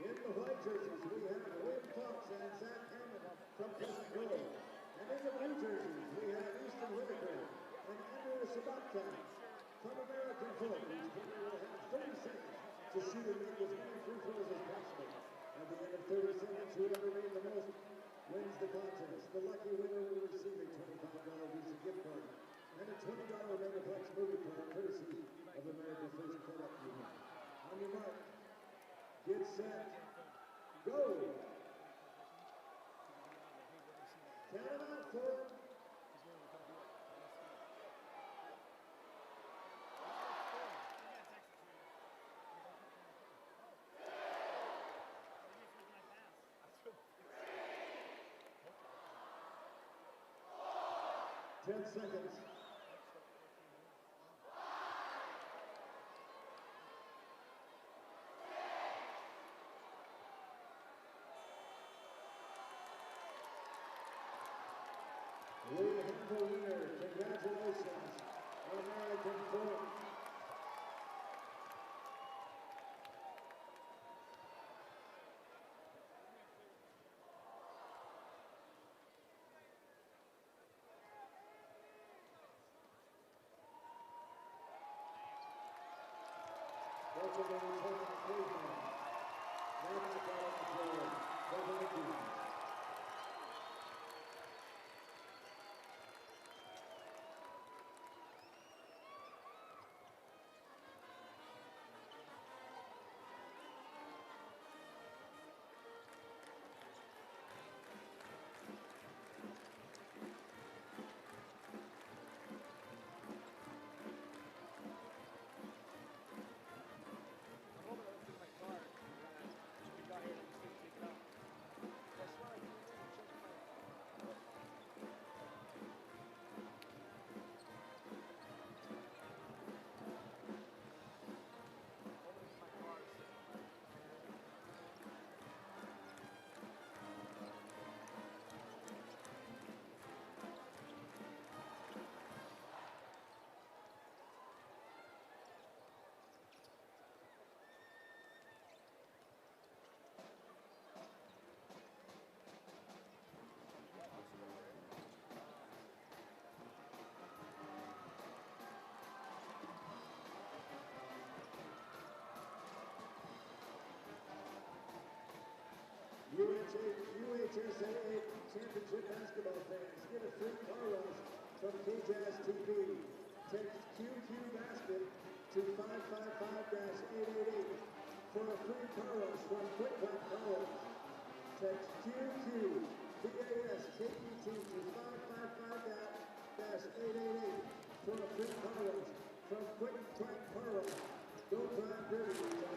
In the white jerseys, we have Wim Fox and Zach Hammond from Pleasant Grove. And in the blue jerseys, we have Easton Whitaker and Andrew Sabatka from American Folk. Each player will have 30 seconds to shoot and make as many free throws as possible. At the end of 30 seconds, whoever made the most wins the contest. The lucky winner will receive a $25 Visa gift card and a $20 Megaplex movie card courtesy of American First Credit Union. On your mark, get set, go! Count them out for 10 seconds. We have the winner. Congratulations, American Folk. Welcome to the returning Cleveland. Now back out on the floor. The Vikings. UHSAA Championship basketball fans get a free car wash from KJazz TV. Text QQ Basket to 555-888 for a free car wash from Quick Quack Car Wash. Text QQ BASKET to 555-888 for a free car wash from Quick Quack Car Wash. Don't drive dirty, Utah.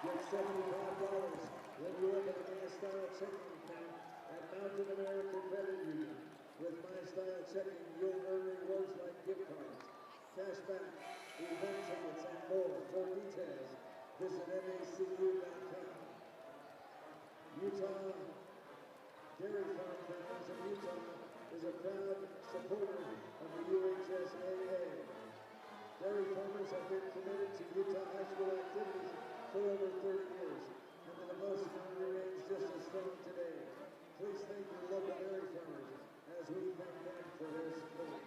Get $75 when you open a My Style checking account at Mountain American Credit Union. With My Style checking, you'll earn rewards like gift cards, cash back, event tickets, and more. For details, visit macu.com. Utah Dairy Farm Families of Utah is a proud supporter of the UHSAA. Dairy farmers have been committed to Utah high school activities for over 30 years, and the devotion remains just as strong today. Please thank your local dairy farmers as we thank them for their support.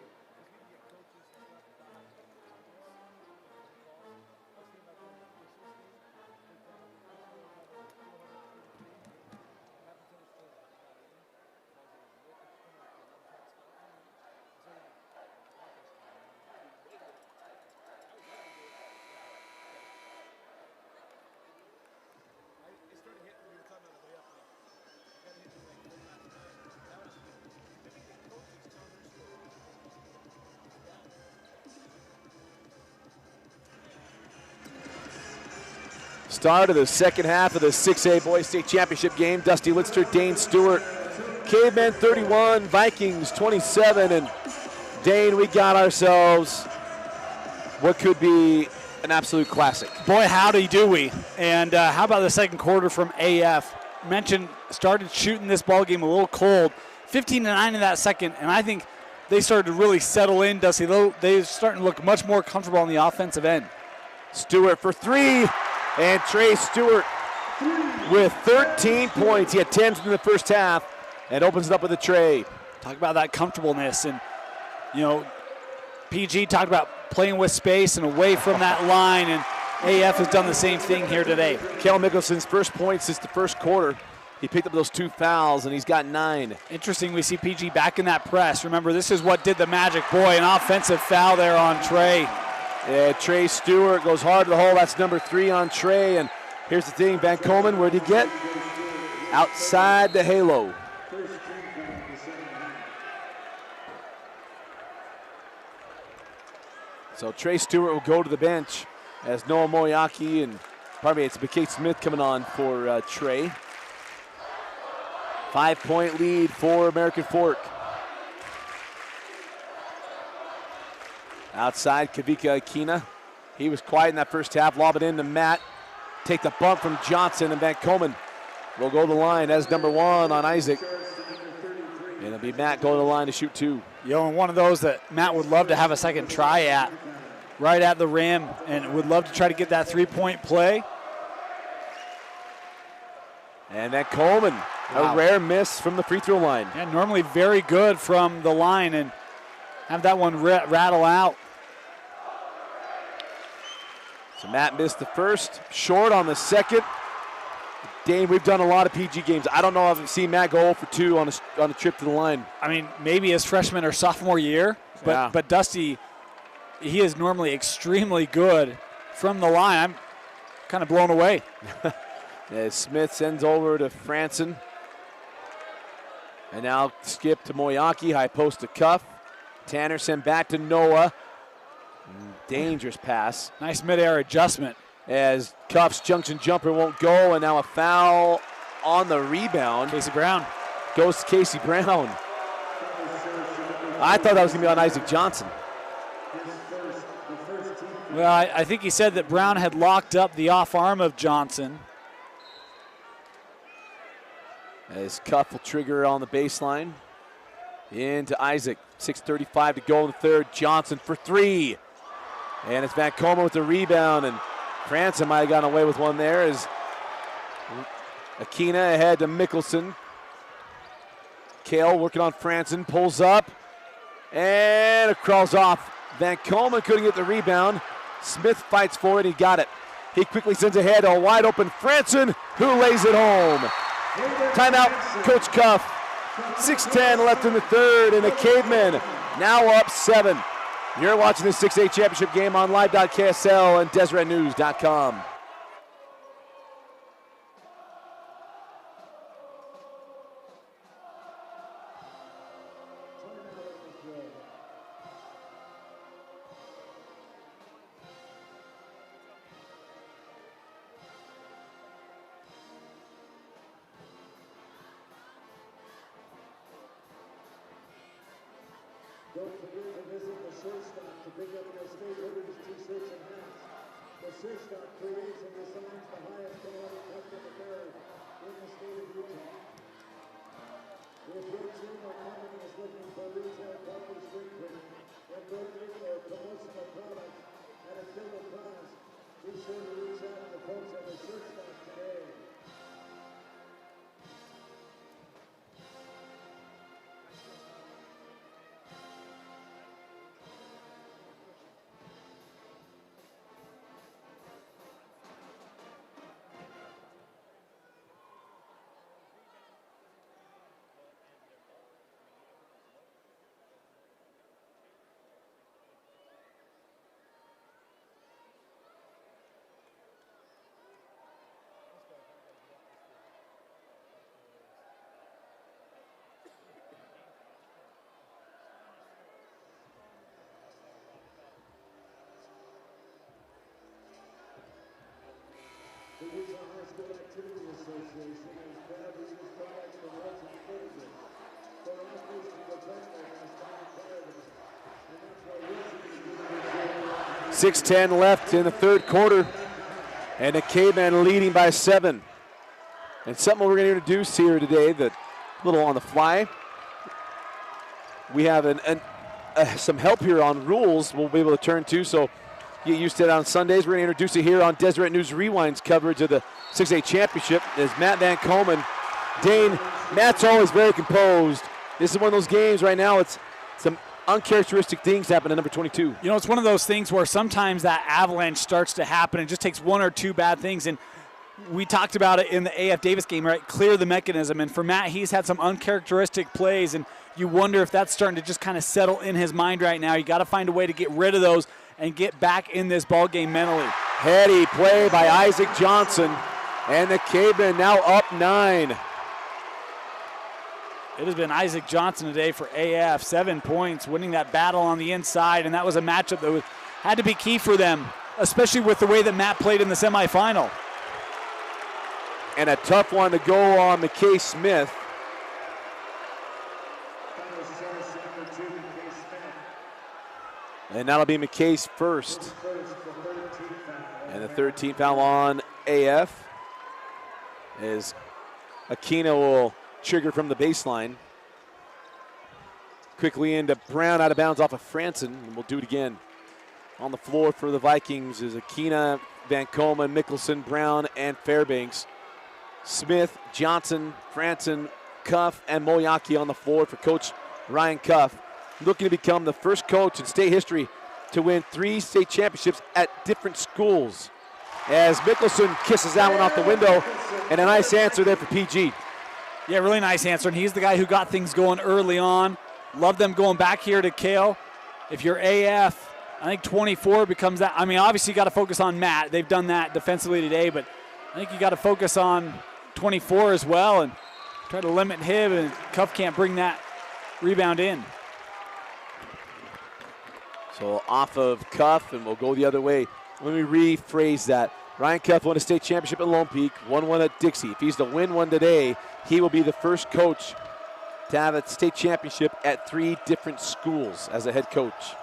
Start of the second half of the 6A Boys State Championship game. Dusty Litster, Dane Stewart, Cavemen 31, Vikings 27. And Dane, we got ourselves what could be an absolute classic. Boy, howdy do we. And how about the second quarter from AF? Mentioned started shooting this ball game a little cold. 15-9 in that second, and I think they started to really settle in, Dusty. They're starting to look much more comfortable on the offensive end. Stewart for three. And Trey Stewart with 13 points. He had 10 in the first half and opens it up with a tray. Talk about that comfortableness. And, you know, PG talked about playing with space and away from that line, and AF has done the same thing here today. Kel Mickelson's first point since the first quarter. He picked up those 2 fouls, and he's got 9. Interesting, we see PG back in that press. Remember, this is what did the magic. Boy, an offensive foul there on Trey. Yeah, Trey Stewart goes hard to the hole. That's number 3 on Trey. And here's the thing, Van Coleman, where'd he get? Outside the halo. So Trey Stewart will go to the bench as Noah Moyaki and, it's McKay Smith coming on for Trey. 5-point lead for American Fork. Outside, Kavika Akina. He was quiet in that first half. Lob it in to Matt. Take the bump from Johnson, and Van Komen will go to the line as number 1 on Isaac. And it'll be Matt going to the line to shoot 2. You know, and one of those that Matt would love to have a second try at, right at the rim, and would love to try to get that 3-point play. And Van Komen, a rare miss from the free throw line. Yeah, normally very good from the line, and have that one rattle out. So Matt missed the first, short on the second. Dane, we've done a lot of PG games. I don't know if I've seen Matt go 0 for 2 on a trip to the line. I mean, maybe his freshman or sophomore year, but Dusty, he is normally extremely good from the line. I'm kind of blown away. As Smith sends over to Franson. And now skip to Moyaki, high post to Cuff. Tanner sent back to Noah. Dangerous pass. Nice midair adjustment. As Cuff's junction jumper won't go, and now a foul on the rebound. Casey Brown. Goes to Casey Brown. I thought that was going to be on Isaac Johnson. Well, I think he said that Brown had locked up the off arm of Johnson. As Cuff will trigger on the baseline. Into Isaac. 6:35 to go in the third. Johnson for 3. And it's Van Komen with the rebound. And Franson might have gotten away with one there as Akina ahead to Mickelson. Kale working on Franson. Pulls up. And it crawls off Van Coleman couldn't get the rebound. Smith fights for it, he got it. He quickly sends ahead a wide open Franson, who lays it home. Timeout, Coach Cuff. 6:10 left in the third, and the Cavemen now up 7. You're watching the 6A championship game on live.ksl and DeseretNews.com. Don't forget to visit the shirt stock to pick up your State Liberties t-shirts and hats. The shirt stock creates and designs the highest quality custom apparel in the state of Utah. If your team or company is looking for retail partners screen embroidery or promotional products at a killer price, be sure to reach out to the folks at the shirt stock today. The Utah High School Activity Association is proud to use products from Wilson Ferguson. For athletes to protect their requirements. And that's why Wilson is doing 6:10 left in the third quarter, and the Cavemen leading by 7. And something we're going to introduce here today, that a little on the fly. We have some help here on rules we'll be able to turn to, so get used to it on Sundays. We're going to introduce it here on Deseret News Rewind's coverage of the 6A championship. As Matt Van Coleman, Dane, Matt's always very composed. This is one of those games right now, it's some uncharacteristic things happen at number 22. You know, it's one of those things where sometimes that avalanche starts to happen. It just takes one or two bad things. And we talked about it in the AF Davis game, right? Clear the mechanism. And for Matt, he's had some uncharacteristic plays, and you wonder if that's starting to just kind of settle in his mind right now. You got to find a way to get rid of those and get back in this ball game mentally. Heady play by Isaac Johnson, and the Cavemen now up 9. It has been Isaac Johnson today for AF. 7 points, winning that battle on the inside, and that was a matchup that had to be key for them, especially with the way that Matt played in the semifinal. And a tough one to go on McKay Smith. And that'll be McKay's first. And the 13th foul on AF, as Aquino will trigger from the baseline. Quickly into Brown, out of bounds off of Franson, and we'll do it again. On the floor for the Vikings is Aquina, Van Coleman, Mickelson, Brown, and Fairbanks. Smith, Johnson, Franson, Cuff, and Moyaki on the floor for Coach Ryan Cuff, looking to become the first coach in state history to win 3 state championships at different schools. As Mickelson kisses that one out the window, and a nice answer there for PG. Yeah, really nice answer, and he's the guy who got things going early on. Love them going back here to Kale. If you're AF, I think 24 becomes that. I mean, obviously you got to focus on Matt. They've done that defensively today, but I think you got to focus on 24 as well and try to limit him, and Cuff can't bring that rebound in. So off of Cuff, and we'll go the other way. Let me rephrase that. Ryan Cuff won a state championship at Lone Peak, won one at Dixie. If he's to win one today, he will be the first coach to have a state championship at 3 different schools as a head coach.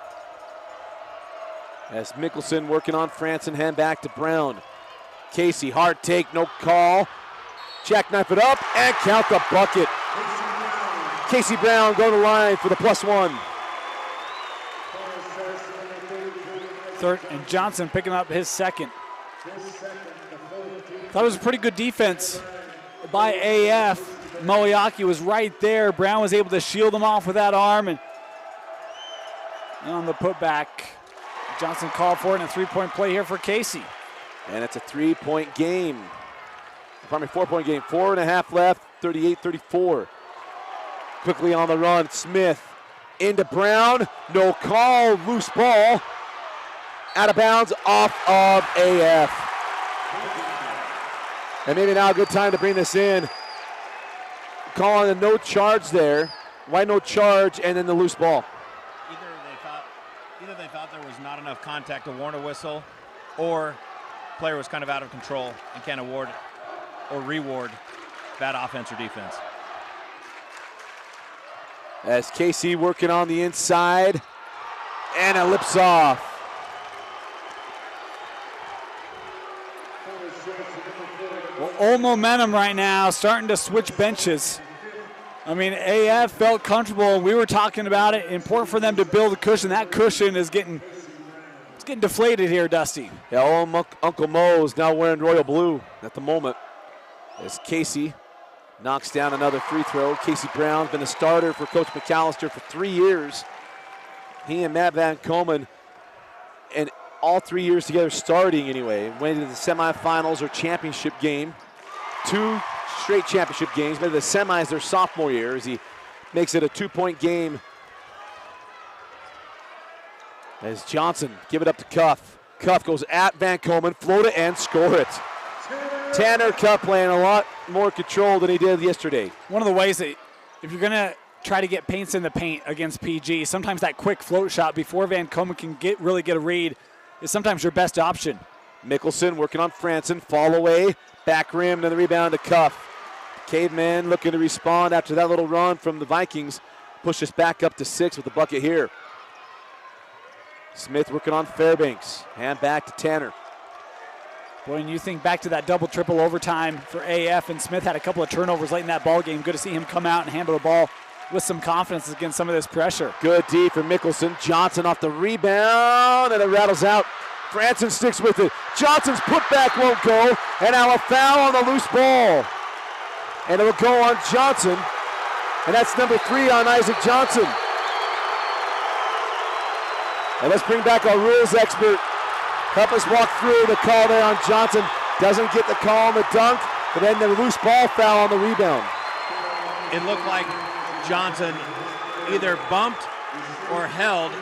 As Mickelson working on Franson, hand back to Brown. Casey, hard take, no call. Jackknife it up and count the bucket. Casey Brown going to the line for the +1. Third, and Johnson picking up his second. Thought it was a pretty good defense by AF. Moyaki was right there. Brown was able to shield him off with that arm, and And on the putback, Johnson called for it, and a three-point play here for Casey. And it's a 3-point game. Pardon me, 4-point game. 4.5 left, 38-34. Quickly on the run, Smith into Brown. No call, loose ball. Out of bounds, off of AF. And maybe now a good time to bring this in. Calling a no charge there. Why no charge and then the loose ball? Either they thought there was not enough contact to warrant a whistle, or player was kind of out of control and can't award or reward bad offense or defense. As Casey working on the inside, and it lips off. Well, all momentum right now, starting to switch benches. I mean, AF felt comfortable. We were talking about it. Important for them to build a cushion. That cushion is getting deflated here, Dusty. Yeah, old Uncle Mo is now wearing royal blue at the moment. As Casey knocks down another free throw. Casey Brown's been a starter for Coach McAllister for 3 years. He and Matt Van Komen, and all 3 years together starting anyway, went into the semifinals or championship game. 2 straight championship games, made the semis their sophomore year as he makes it a 2-point game. As Johnson give it up to Cuff. Cuff goes at Van Komen, float it and score it. Tanner Cuff playing a lot more control than he did yesterday. One of the ways that if you're going to try to get paints in the paint against PG, sometimes that quick float shot before Van Komen can really get a read is sometimes your best option. Mickelson working on Franson, fall away, back rim, and the rebound to Cuff. Caveman looking to respond after that little run from the Vikings. Push us back up to 6 with the bucket here. Smith working on Fairbanks. Hand back to Tanner. Boy, and you think back to that double-triple overtime for AF, and Smith had a couple of turnovers late in that ball game. Good to see him come out and handle the ball with some confidence against some of this pressure. Good D for Mickelson. Johnson off the rebound, and it rattles out. Franson sticks with it. Johnson's putback won't go, and now a foul on the loose ball. And it will go on Johnson, and that's number 3 on Isaac Johnson. And let's bring back our rules expert. Help us walk through the call there on Johnson. Doesn't get the call on the dunk, but then the loose ball foul on the rebound. It looked like Johnson either bumped or held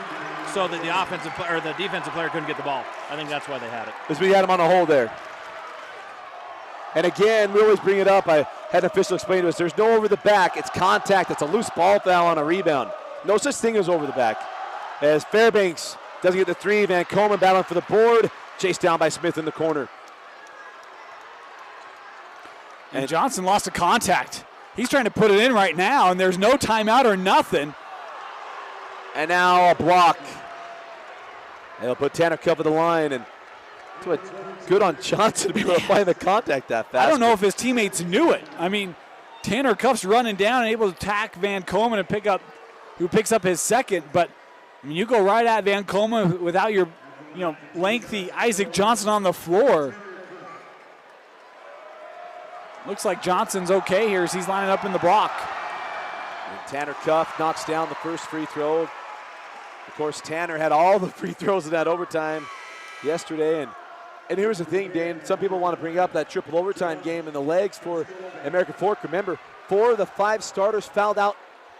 so that the offensive or the defensive player couldn't get the ball. I think that's why they had it. Because we had him on a hold there. And again, we always bring it up. I had an official explain to us, there's no over the back. It's contact. It's a loose ball foul on a rebound. No such thing as over the back. As Fairbanks doesn't get the 3, Van Komen battling for the board. Chased down by Smith in the corner. And Johnson lost a contact. He's trying to put it in right now, and there's no timeout or nothing. And now a block. They'll put Tanner Cuff at the line, and good on Johnson to be able to find the contact that fast. I don't know if his teammates knew it. I mean, Tanner Cuff's running down and able to attack Van Komen and who picks up his second, but I mean, you go right at Van Komen without your, lengthy Isaac Johnson on the floor. Looks like Johnson's okay here as he's lining up in the block. And Tanner Cuff knocks down the first free throw. Of course, Tanner had all the free throws in that overtime yesterday. And here's the thing, Dane. Some people want to bring up that triple overtime game and the legs for American Fork. Remember, 4 of the 5 starters fouled out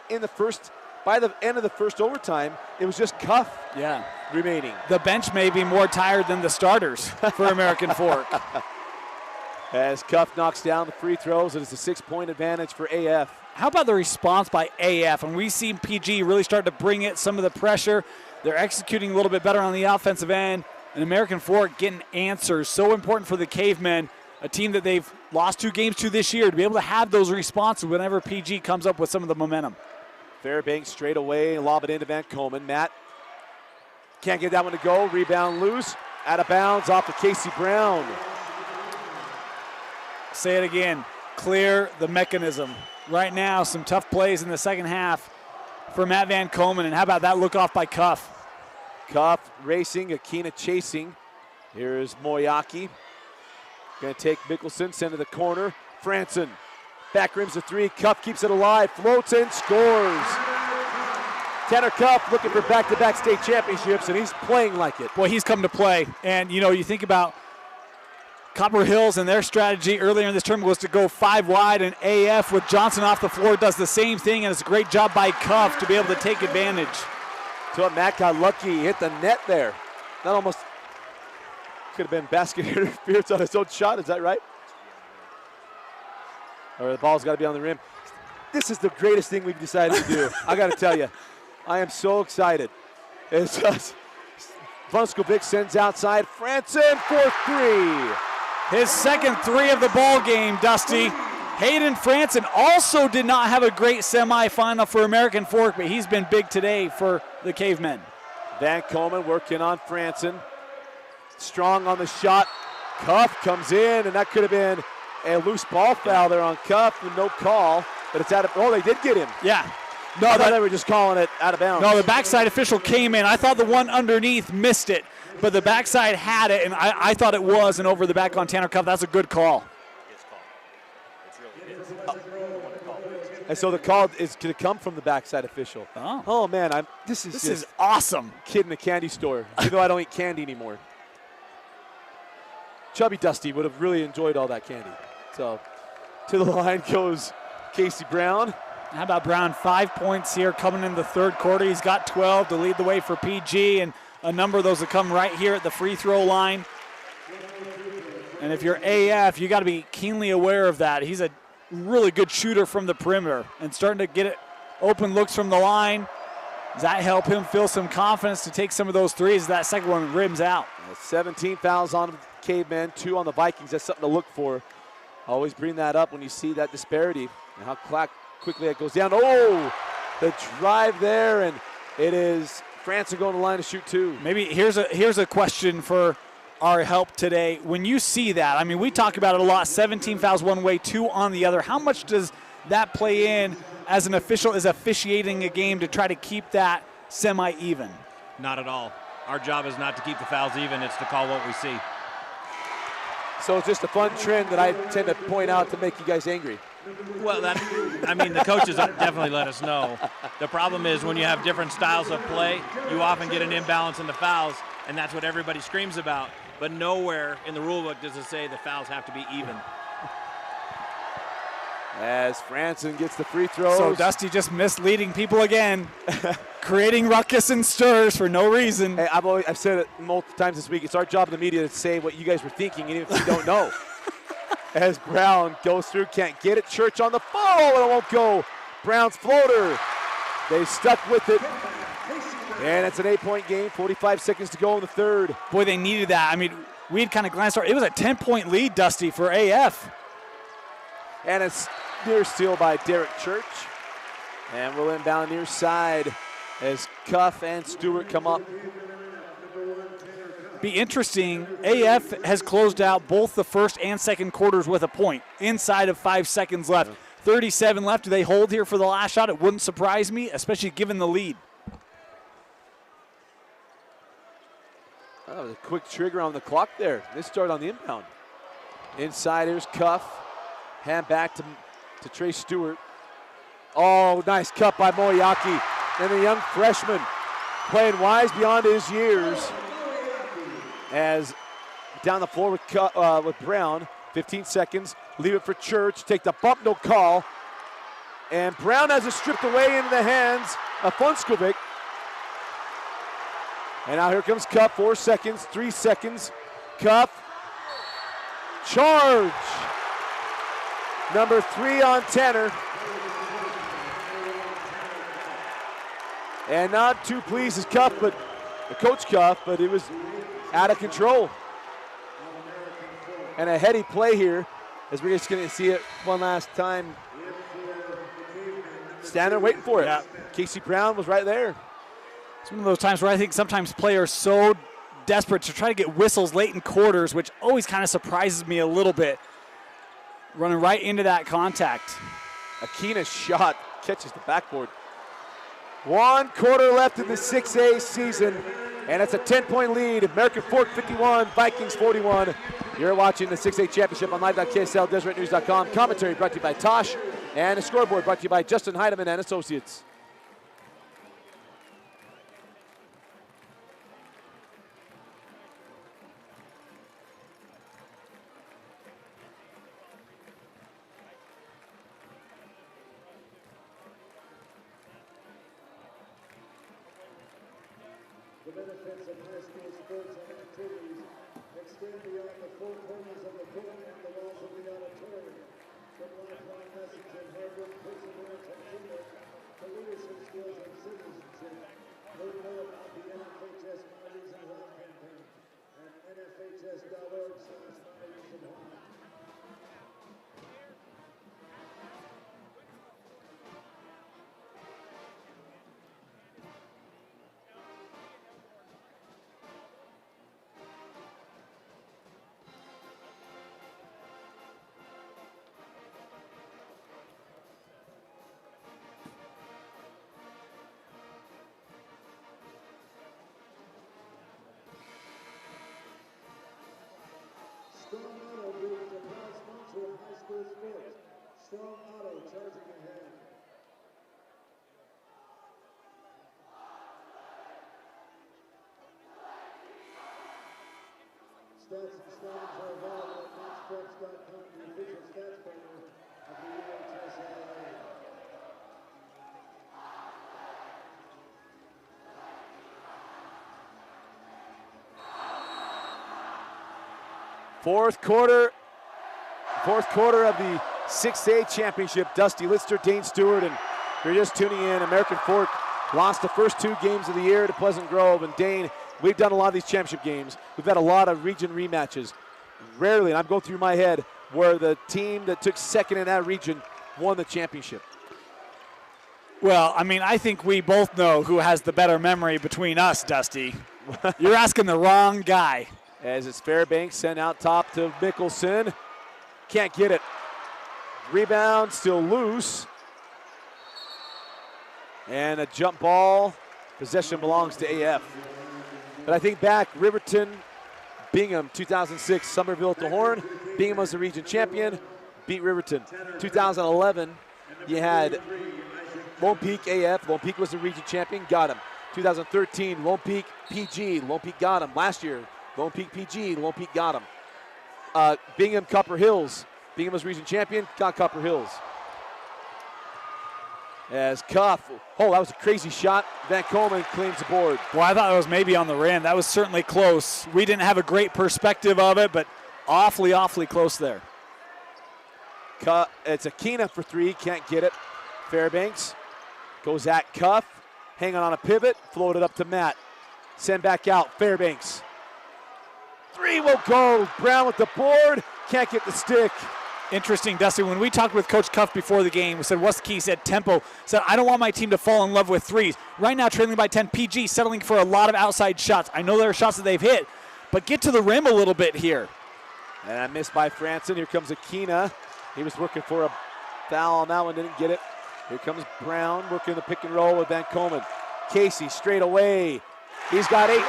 in the first. By the end of the first overtime, it was just Cuff remaining. The bench may be more tired than the starters for American Fork. As Cuff knocks down the free throws, it is a 6-point advantage for AF. How about the response by AF? And we see PG really start to bring it, some of the pressure. They're executing a little bit better on the offensive end. And American Fork getting answers. So important for the Cavemen, a team that they've lost 2 games to this year, to be able to have those responses whenever PG comes up with some of the momentum. Fairbanks straight away, lob it into Van Komen. Matt can't get that one to go. Rebound loose. Out of bounds off of Casey Brown. Say it again. Clear the mechanism. Right now, some tough plays in the second half for Matt Van Komen. And how about that look off by Cuff? Cuff racing, Akina chasing. Here's Moyaki. Going to take Mickelson, send to the corner. Franson. Back rims a 3. Cuff keeps it alive. Floats and scores. Tanner Cuff looking for back-to-back state championships, and he's playing like it. Boy, he's come to play. And, you know, you think about Copper Hills and their strategy earlier in this tournament was to go 5 wide, and AF with Johnson off the floor does the same thing, and it's a great job by Cuff to be able to take advantage. So Matt got lucky, he hit the net there. That almost could have been basket interference on his own shot, is that right? Or the ball's got to be on the rim. This is the greatest thing we've decided to do. I got to tell you, I am so excited. It's just, Vonskovic sends outside, Franson for 3. His second 3 of the ball game, Dusty. Hayden Franson also did not have a great semifinal for American Fork, but he's been big today for the Cavemen. Van Coleman working on Franson. Strong on the shot. Cuff comes in, and that could have been a loose ball foul there on Cuff with no call, but it's out of, oh, they did get him. Yeah. No, I thought they were just calling it out of bounds. No, the backside official came in. I thought the one underneath missed it, but the backside had it, and I thought it was, and over the back on Tanner Cuff. That's a good call. And so the call is going to come from the backside official. Oh man, this is awesome. Kid in a candy store, even though I don't eat candy anymore. Chubby Dusty would have really enjoyed all that candy. So to the line goes Casey Brown. How about Brown? 5 points here coming in the third quarter. He's got 12 to lead the way for PG, and a number of those will come right here at the free throw line. And if you're AF, you got to be keenly aware of that. He's a really good shooter from the perimeter and starting to get it open looks from the line. Does that help him feel some confidence to take some of those threes? That second one rims out. 17 fouls on Cavemen, 2 on the Vikings. That's something to look for. Always bring that up when you see that disparity and how quickly it goes down. Oh, the drive there, and it is Franson going to the line to shoot 2. Maybe here's a question for our help today. When you see that, I mean, we talk about it a lot, 17 fouls one way, 2 on the other. How much does that play in as an official is officiating a game to try to keep that semi-even? Not at all. Our job is not to keep the fouls even, it's to call what we see. So it's just a fun trend that I tend to point out to make you guys angry. Well, the coaches definitely let us know. The problem is when you have different styles of play, you often get an imbalance in the fouls, and that's what everybody screams about. But nowhere in the rule book does it say the fouls have to be even. As Franson gets the free throws. So Dusty just misleading people again, creating ruckus and stirs for no reason. Hey, I've said it multiple times this week. It's our job in the media to say what you guys were thinking, even if you don't know. As Brown goes through, can't get it. Church on the follow, and it won't go. Brown's floater. They stuck with it. And it's an 8-point game, 45 seconds to go in the third. Boy, they needed that. I mean, we had kind of glanced over. It was a 10-point lead, Dusty, for AF. And it's near steal by Derek Church. And we'll inbound near side as Cuff and Stewart come up. Be interesting. AF has closed out both the first and second quarters with a point inside of 5 seconds left. 37 left. Do they hold here for the last shot? It wouldn't surprise me, especially given the lead. Oh, a quick trigger on the clock there. They start on the inbound. Inside, here's Cuff. Hand back to Trey Stewart. Oh, nice cut by Moriaki. And the young freshman playing wise beyond his years. As down the floor with Brown. 15 seconds. Leave it for Church. Take the bump, no call. And Brown has it stripped away into the hands of Vonskovic. And now here comes Cuff. 4 seconds, 3 seconds. Cuff. Charge. Number 3 on Tanner. And not too pleased as Cuff, but Coach Cuff, but it was out of control. And a heady play here, as we're just going to see it one last time. Standing there waiting for it. Yeah. Casey Brown was right there. It's one of those times where I think sometimes players so desperate to try to get whistles late in quarters, which always kind of surprises me a little bit. Running right into that contact. Akina's shot catches the backboard. 1 quarter left in the 6A season, and it's a 10-point lead. American Fork 51, Vikings 41. You're watching the 6A championship on live.ksl, DeseretNews.com. Commentary brought to you by Tosh, and the scoreboard brought to you by Justin Heidemann and Associates. benefits of high school sports and activities extend beyond the four corners of the building and the walls of the auditorium. From lifelong message of hard work, perseverance, and teamwork to leadership skills and citizenship. Learn more about the NFHS My Reason Why campaign at nfhs.org/myreasonwhy. Strong Auto Group is a proud sponsor of high school sports. Strong Auto, charging ahead. Stats and standings are available at matchpreps.com, the official stats partner of the UHSAA. Fourth quarter of the 6A championship. Dusty Litster, Dane Stewart, and if you're just tuning in, American Fork lost the first two games of the year to Pleasant Grove. And Dane, we've done a lot of these championship games. We've had a lot of region rematches. Rarely, and I'm going through my head, where the team that took second in that region won the championship. Well, I mean, I think we both know who has the better memory between us, Dusty. You're asking the wrong guy. As it's Fairbanks sent out top to Mickelson. Can't get it. Rebound still loose. And a jump ball. Possession belongs to AF. But I think back, Riverton, Bingham, 2006, Somerville at the Horn. Bingham was the region champion, beat Riverton. 2011, you had Lone Peak AF. Lone Peak was the region champion, got him. 2013, Lone Peak PG. Lone Peak got him. Last year, Lone Peak PG, Lone Peak got him. Bingham, Copper Hills. Bingham was region champion, got Copper Hills. As Cuff, that was a crazy shot. Van Coleman claims the board. Well, I thought it was maybe on the rim. That was certainly close. We didn't have a great perspective of it, but awfully, awfully close there. It's Akina for three, can't get it. Fairbanks goes at Cuff, hanging on a pivot, floated up to Matt. Send back out, Fairbanks. Three will go. Brown with the board. Can't get the stick. Interesting, Dusty. When we talked with Coach Cuff before the game, we said, what's the key? He said tempo. Said, I don't want my team to fall in love with threes. Right now, trailing by 10, PG settling for a lot of outside shots. I know there are shots that they've hit, but get to the rim a little bit here. And a miss by Franson. Here comes Akina. He was working for a foul on that one, didn't get it. Here comes Brown working the pick and roll with Van Coleman. Casey straight away. He's got 18.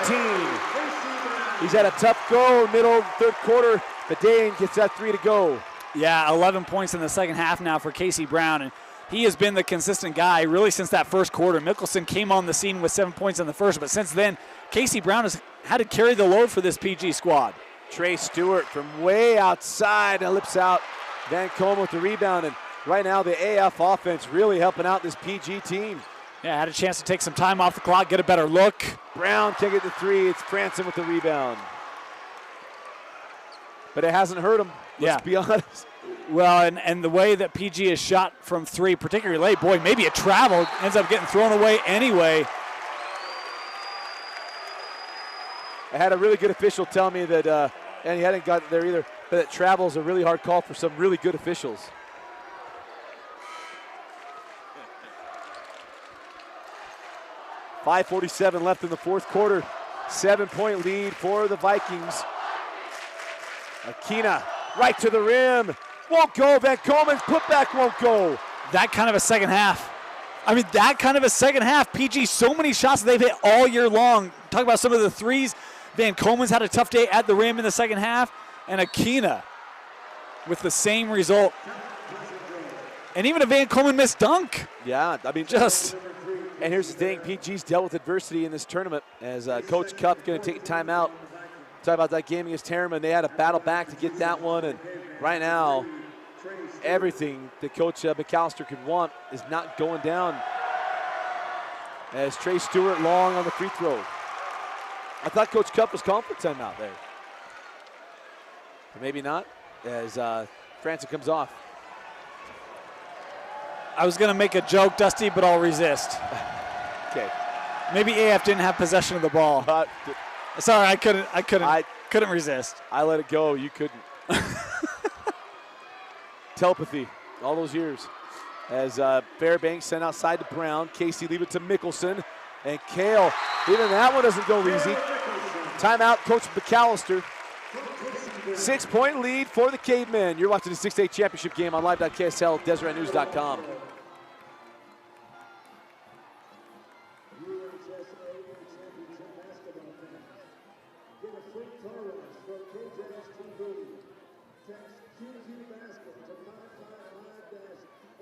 He's had a tough go, middle third quarter, but Dane gets that three to go. Yeah, 11 points in the second half now for Casey Brown, and he has been the consistent guy really since that first quarter. Mickelson came on the scene with 7 points in the first, but since then, Casey Brown has had to carry the load for this PG squad. Trey Stewart from way outside and lips out. Van Coleman with the rebound, and right now the AF offense really helping out this PG team. Yeah, had a chance to take some time off the clock, get a better look. Brown can't get the three. It's Franson with the rebound. But it hasn't hurt him, let's be honest. Well, and the way that PG is shot from three, particularly late, boy, maybe a travel, ends up getting thrown away anyway. I had a really good official tell me that, and he hadn't got there either, but that travel is a really hard call for some really good officials. .547 left in the fourth quarter. 7-point lead for the Vikings. Akina right to the rim. Won't go. Van Coleman's putback won't go. That kind of a second half. I mean, that kind of a second half. PG, so many shots they've hit all year long. Talk about some of the threes. Van Coleman's had a tough day at the rim in the second half. And Akina with the same result. And even a Van Coleman missed dunk. Yeah, I mean, and here's the thing, PG's dealt with adversity in this tournament as Coach Cup going to take time out. Talk about that game against Harriman. They had to battle back to get that one, and right now, everything that Coach McAllister could want is not going down. As Trey Stewart long on the free throw. I thought Coach Cup was calling for timeout there. But maybe not, as Franson comes off. I was going to make a joke, Dusty, but I'll resist. Okay. Maybe AF didn't have possession of the ball. Sorry, I couldn't resist. I let it go. You couldn't. Telepathy, all those years. As Fairbanks sent outside to Brown. Casey leave it to Mickelson. And Kale, even that one doesn't go easy. Timeout, Coach McAllister. 6-point lead for the Cavemen. You're watching the 6A championship game on live.ksl, DeseretNews.com. UHSAA championship basketball fans. Get a free car wash from KJS TV. Text QQ Basket to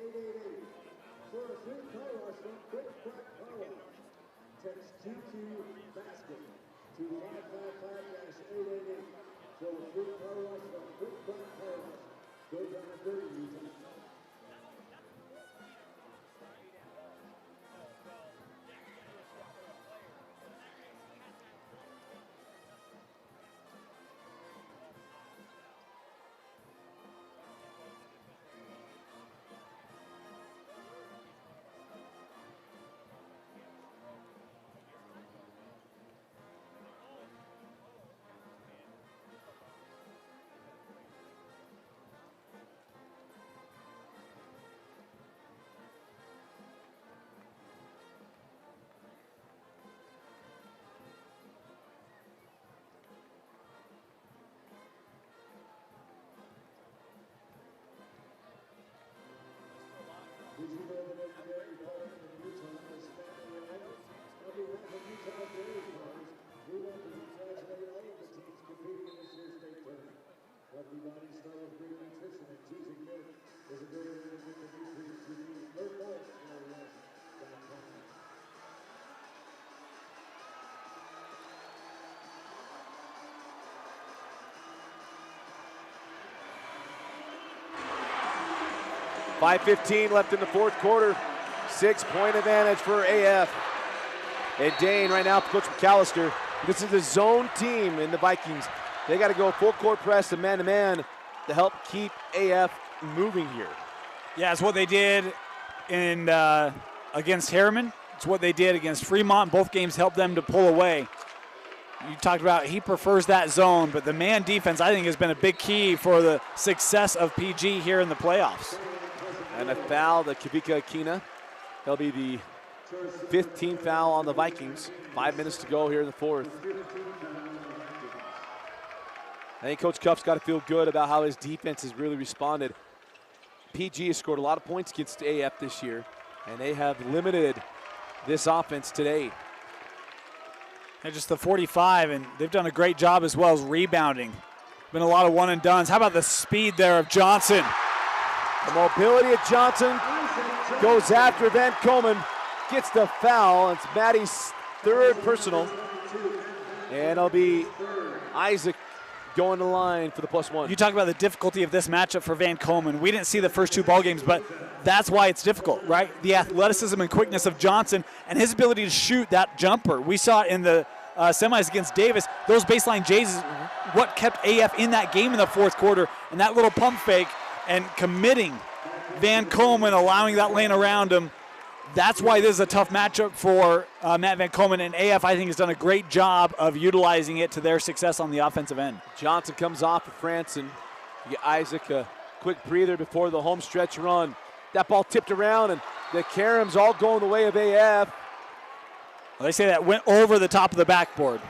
555-888 for a free car wash from Quick Quack Car Wash. Text QQ Basket to 555-888 for a free car wash from Quick Quack Car Wash. Go down to 30 Utah. Did you know that every dairy product in Utah is family owned? On behalf of Utah Dairy Farmers, we want to congratulate all of the teams competing in this year's state tournament. Healthy bodies start with great nutrition, and choosing milk is a great way to get the nutrients you need. Learn more at LS.com. .5:15 left in the fourth quarter. 6-point advantage for AF. And Dane right now, Coach McAllister. This is the zone team in the Vikings. They got to go full court press and man-to-man to help keep AF moving here. Yeah, it's what they did in against Harriman. It's what they did against Fremont. Both games helped them to pull away. You talked about he prefers that zone, but the man defense, I think, has been a big key for the success of PG here in the playoffs. And a foul, the Kavika Akina. That'll be the 15th foul on the Vikings. 5 minutes to go here in the fourth. I think Coach Cuff's got to feel good about how his defense has really responded. PG has scored a lot of points against AF this year, and they have limited this offense today. They're just the 45, and they've done a great job as well as rebounding. Been a lot of one-and-dones. How about the speed there of Johnson? The mobility of Johnson goes after Van Komen, gets the foul. It's Maddie's third personal. And it'll be Isaac going to the line for the +1. You talk about the difficulty of this matchup for Van Komen. We didn't see the first two ball games, but that's why it's difficult, right? The athleticism and quickness of Johnson and his ability to shoot that jumper. We saw it in the semis against Davis. Those baseline J's is what kept AF in that game in the fourth quarter, and that little pump fake and committing Van Komen, allowing that lane around him. That's why this is a tough matchup for Matt Van Komen, and AF, I think, has done a great job of utilizing it to their success on the offensive end. Johnson comes off of Franson. You get Isaac a quick breather before the home stretch run. That ball tipped around, and the Karams all going the way of AF. Well, they say that went over the top of the backboard.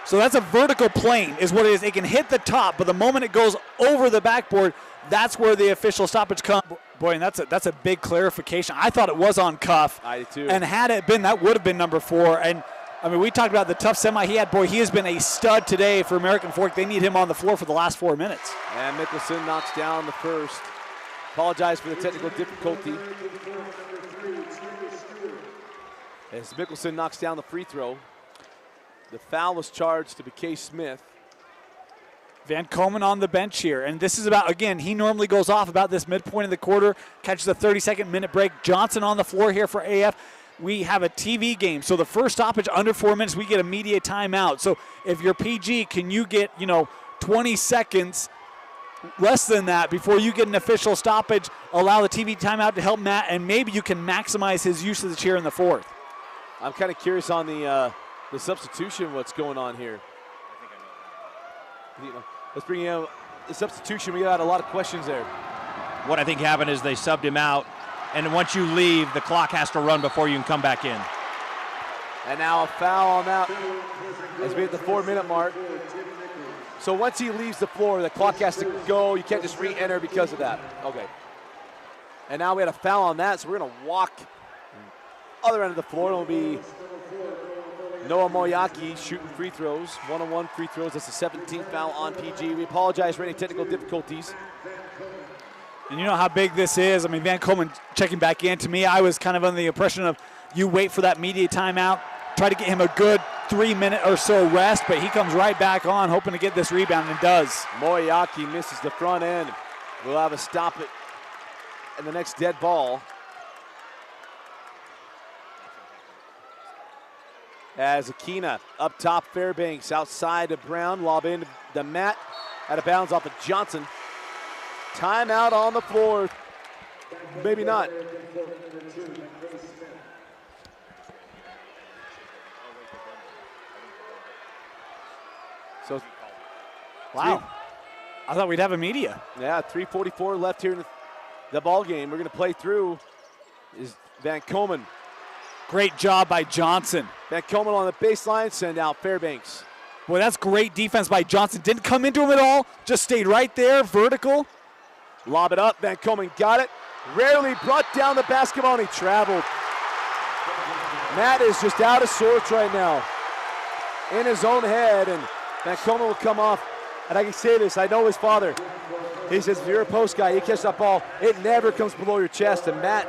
So that's a vertical plane is what it is. It can hit the top, but the moment it goes over the backboard, that's where the official stoppage comes. Boy, and that's a big clarification. I thought it was on Cuff. I too. And had it been, that would have been number 4. And, I mean, we talked about the tough semi he had. Boy, he has been a stud today for American Fork. They need him on the floor for the last 4 minutes. And Mickelson knocks down the first. Apologize for the technical difficulty. As Mickelson knocks down the free throw. The foul was charged to McKay Smith. Van Komen on the bench here. And this is about, again, he normally goes off about this midpoint of the quarter, catches a 32nd minute break. Johnson on the floor here for AF. we have a TV game. So the first stoppage under 4 minutes, we get a media timeout. So if you're PG, can you get, 20 seconds, less than that, before you get an official stoppage, allow the TV timeout to help Matt, and maybe you can maximize his use of the chair in the fourth. I'm kind of curious on the substitution, what's going on here. Let's bring in the substitution. We got a lot of questions there. What I think happened is they subbed him out, and once you leave, the clock has to run before you can come back in. And now a foul on that as we hit the 4-minute mark. So once he leaves the floor, the clock has to go. You can't just re-enter because of that. Okay. And now we had a foul on that, so we're going to walk other end of the floor. It'll be Noah Moyaki shooting free throws, 1-on-1 free throws. That's the 17th foul on PG. We apologize for any technical difficulties. And you know how big this is. I mean, Van Coleman checking back in. To me, I was kind of under the impression of you wait for that media timeout, try to get him a good 3-minute or so rest, but he comes right back on, hoping to get this rebound, and does. Moyaki misses the front end. We'll have a stop it and the next dead ball. As Akina up top, Fairbanks outside to Brown, lob into the mat, out of bounds off of Johnson. Timeout on the floor. Maybe not. So, wow. I thought we'd have a media. Yeah, 3:44 left here in the ball game. We're going to play through is Van Coleman. Great job by Johnson. Van Coleman on the baseline, send out Fairbanks. Boy, that's great defense by Johnson. Didn't come into him at all, just stayed right there, vertical. Lob it up, Van Coleman got it. Rarely brought down the basketball, and he traveled. Matt is just out of sorts right now. In his own head, and Van Coleman will come off. And I can say this, I know his father. He says, if you're a post guy, you catch that ball, it never comes below your chest. And Matt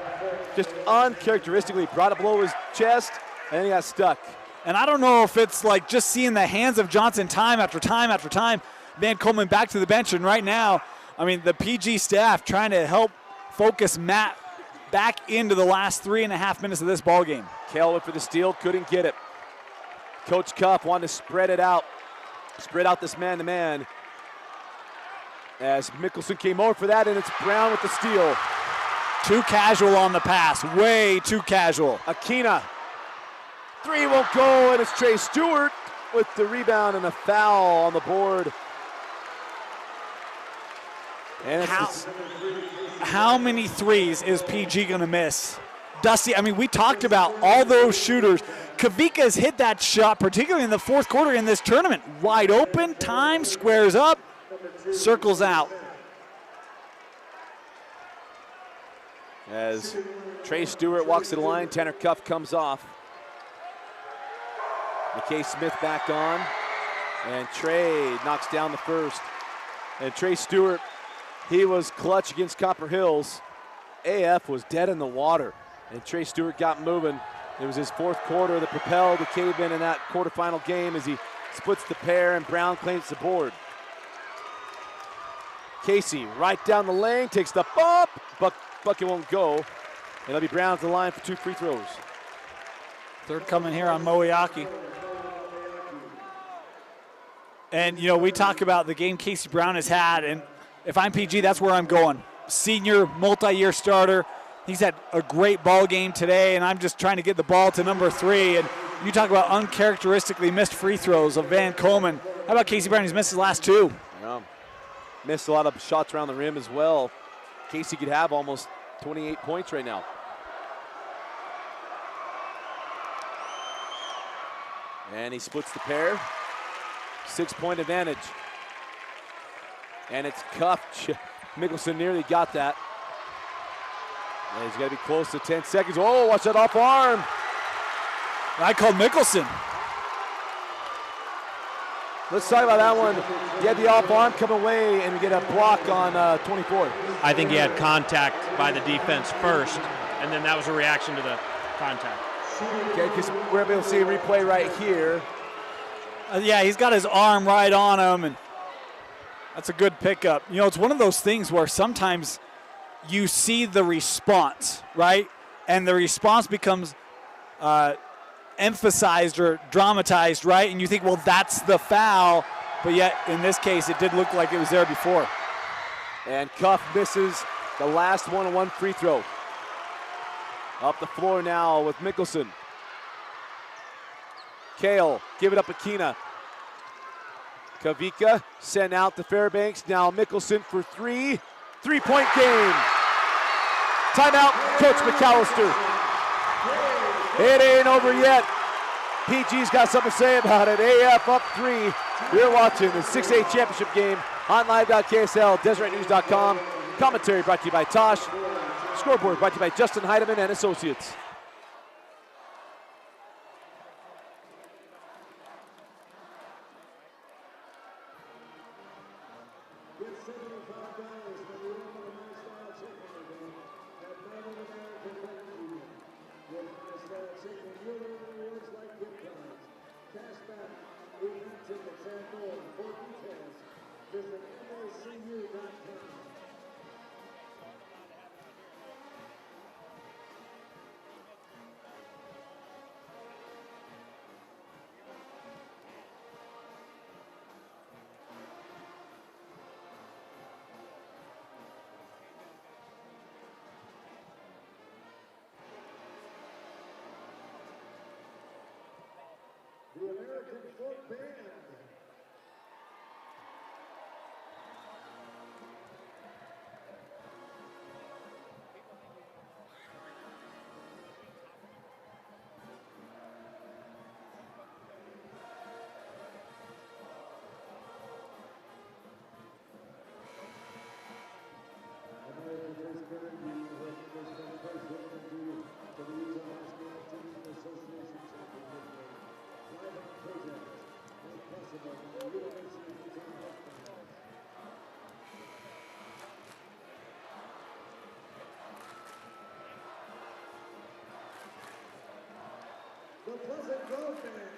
just uncharacteristically brought it below his chest, and then he got stuck. And I don't know if it's like just seeing the hands of Johnson time after time after time. Van Coleman back to the bench, and right now, I mean, the PG staff trying to help focus Matt back into the last 3.5 minutes of this ball game. Kelly for the steal, couldn't get it. Coach Cuff wanted to spread out this man-to-man. As Mickelson came over for that, and it's Brown with the steal. Too casual on the pass, way too casual. Akina, 3 won't go, and it's Trey Stewart with the rebound and a foul on the board. And how many threes is PG going to miss? Dusty, I mean, we talked about all those shooters. Kavika has hit that shot, particularly in the fourth quarter in this tournament. Wide open, time, squares up, circles out. As Trey Stewart walks to the line, Tanner Cuff comes off. McKay Smith back on, and Trey knocks down the first. And Trey Stewart, he was clutch against Copper Hills. AF was dead in the water, and Trey Stewart got moving. It was his fourth quarter that propelled the Cavemen in that quarterfinal game as he splits the pair, and Brown claims the board. Casey right down the lane, takes the bump, but bucket won't go. It'll be Brown to the line for 2 free throws. Third coming here on Moyaki. And, you know, we talk about the game Casey Brown has had, and if I'm PG, that's where I'm going. Senior, multi-year starter. He's had a great ball game today, and I'm just trying to get the ball to number 3. And you talk about uncharacteristically missed free throws of Van Coleman. How about Casey Brown? He's missed his last 2. Yeah. Missed a lot of shots around the rim as well. Casey could have almost 28 points right now. And he splits the pair. 6-point advantage. And it's cuffed. Mickelson nearly got that. And he's got to be close to 10 seconds. Oh, watch that off arm. I called Mickelson. Let's talk about that one. He had the off arm come away, and we get a block on 24. I think he had contact by the defense first, and then that was a reaction to the contact. Okay, because we're able to see a replay right here. Yeah, he's got his arm right on him, and that's a good pickup. You know, it's one of those things where sometimes you see the response, right? And the response becomes emphasized or dramatized, right? And you think, well, that's the foul, but yet in this case, it did look like it was there before. And Cuff misses the last one-on-one free throw. Up the floor now with Mickelson. Kale, give it up to Kina. Kavika sent out to Fairbanks. Now Mickelson for three. Three-point game. Timeout, Coach McAllister. It ain't over yet. PG's got something to say about it. AF up 3. We're watching the 6A championship game on live.ksl, DeseretNews.com. Commentary brought to you by Tosh. Scoreboard brought to you by Justin Heidemann and Associates. Get $75 when you open a MyStyle checking account at Northern American Credit Union. With MyStyle checking, you'll earn rewards like gift cards, cash back, event tickets, and more. For details, visit MACU.com. The American Folk Band. American First Band, the first welcome to the Utah High School Activities Association Championship Game. Live on Project, made possible by the University of Utah Health Partners. The Pleasant Grove Band.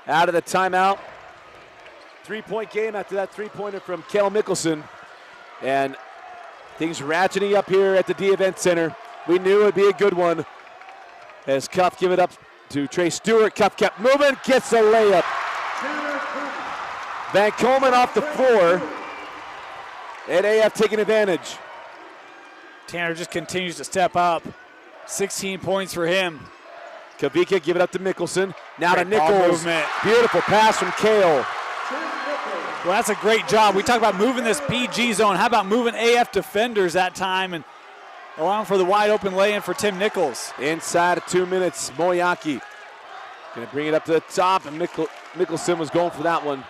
Out of the timeout. Three-point game after that three-pointer from Kel Mickelson. And things ratcheting up here at the D Event Center. We knew it would be a good one. As Cuff give it up to Trey Stewart. Cuff kept moving, gets a layup. Van Coleman off the floor. And AF taking advantage. Tanner just continues to step up. 16 points for him. Kavika give it up to Mickelson. Now to Great ball Nichols. movement. Beautiful pass from Kale. Well, that's a great job. We talk about moving this PG zone. How about moving AF defenders that time and allowing for the wide open lay-in for Tim Nichols. Inside of 2 minutes, Moyaki gonna bring it up to the top, and Mickelson was going for that one.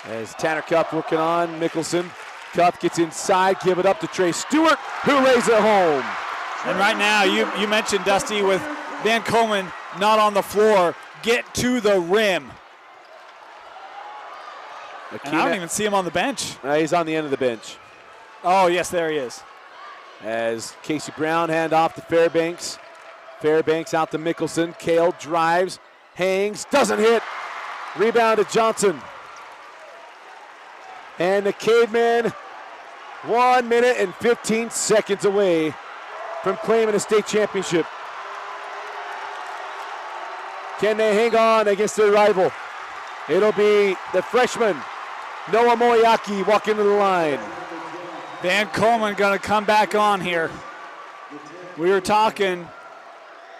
As Tanner Cuff working on Mickelson. Cuff gets inside, give it up to Trey Stewart, who lays it home. And right now, you mentioned, Dusty, with Van Coleman not on the floor, get to the rim. And I don't even see him on the bench. He's on the end of the bench. Oh, yes, there he is. As Casey Brown hand off to Fairbanks. Fairbanks out to Mickelson. Kale drives, hangs, doesn't hit. Rebound to Johnson. And the Cavemen 1 minute and 15 seconds away from claiming a state championship. Can they hang on against their rival? It'll be the freshman, Noah Moyaki, walking to the line. Van Coleman going to come back on here. We were talking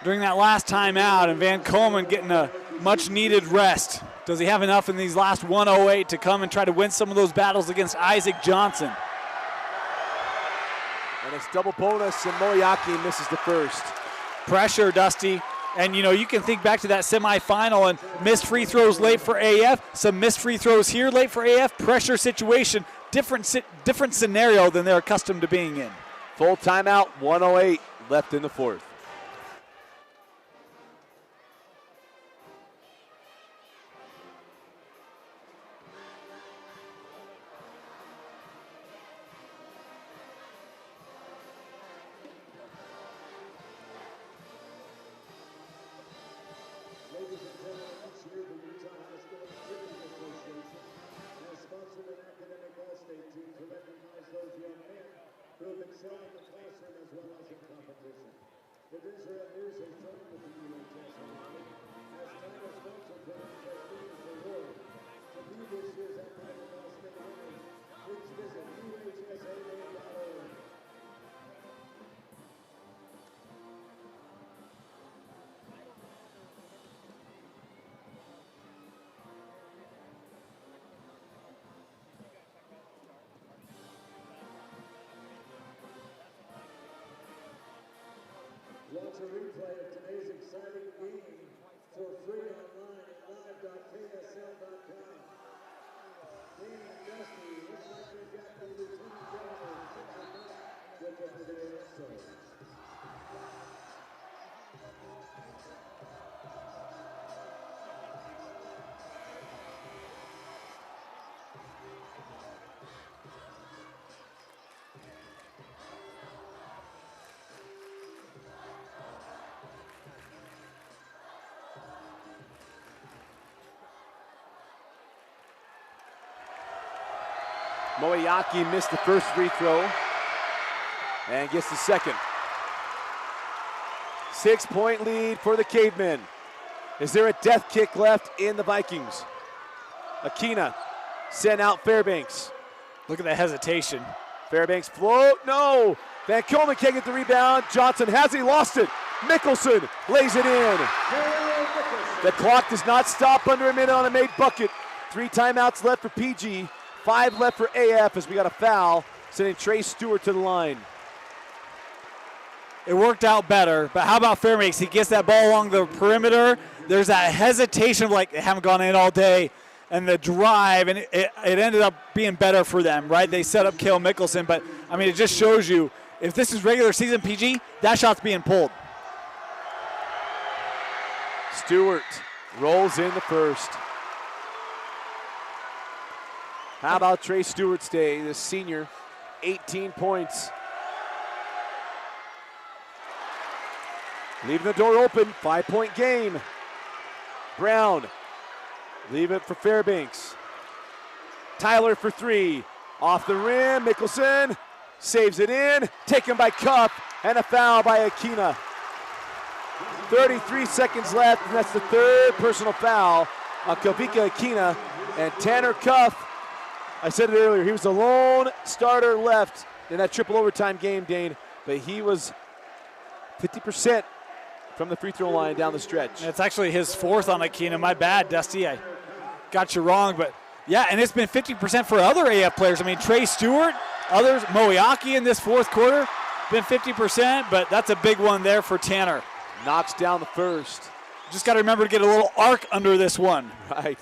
during that last time out, and Van Coleman getting a much-needed rest. Does he have enough in these last 108 to come and try to win some of those battles against Isaac Johnson? And it's double bonus, and Moyaki misses the first. Pressure, Dusty. And, you know, you can think back to that semifinal and missed free throws late for AF, some missed free throws here late for AF, pressure situation, different scenario than they're accustomed to being in. Full timeout, 1:08 left in the fourth. Ladies and gentlemen, each year the Utah High School Activities Association has sponsored an academic all-state team to recognize those young men who have been Moeyaki missed the first free throw and gets the second. 6-point lead for the Cavemen. Is there a death kick left in the Vikings? Akina sent out Fairbanks. Look at that hesitation. Fairbanks float, no. Van Kilman can't get the rebound. Johnson has it, he lost it. Mickelson lays it in. The clock does not stop under a minute on a made bucket. 3 timeouts left for PG, 5 left for AF as we got a foul, sending Trey Stewart to the line. It worked out better, but how about Fairbanks? He gets that ball along the perimeter. There's that hesitation of like, they haven't gone in all day, and the drive, and it ended up being better for them, right? They set up Cale Mickelson, but I mean, it just shows you, if this is regular season PG, that shot's being pulled. Stewart rolls in the first. How about Trey Stewart's day, the senior, 18 points. Leaving the door open, 5-point game. Brown, leave it for Fairbanks. Tyler for 3, off the rim, Mickelson saves it in, taken by Cuff, and a foul by Akina. 33 seconds left, and that's the 3rd personal foul on Kavika Akina. And Tanner Cuff, I said it earlier, he was the lone starter left in that triple overtime game, Dane, but he was 50% from the free throw line down the stretch. It's actually his 4th on Akina. My bad, Dusty. I got you wrong, but yeah, and it's been 50% for other AF players. I mean, Trey Stewart, others, Moeyaki in this 4th quarter, been 50%, but that's a big one there for Tanner. Knocks down the first. Just got to remember to get a little arc under this one. Right.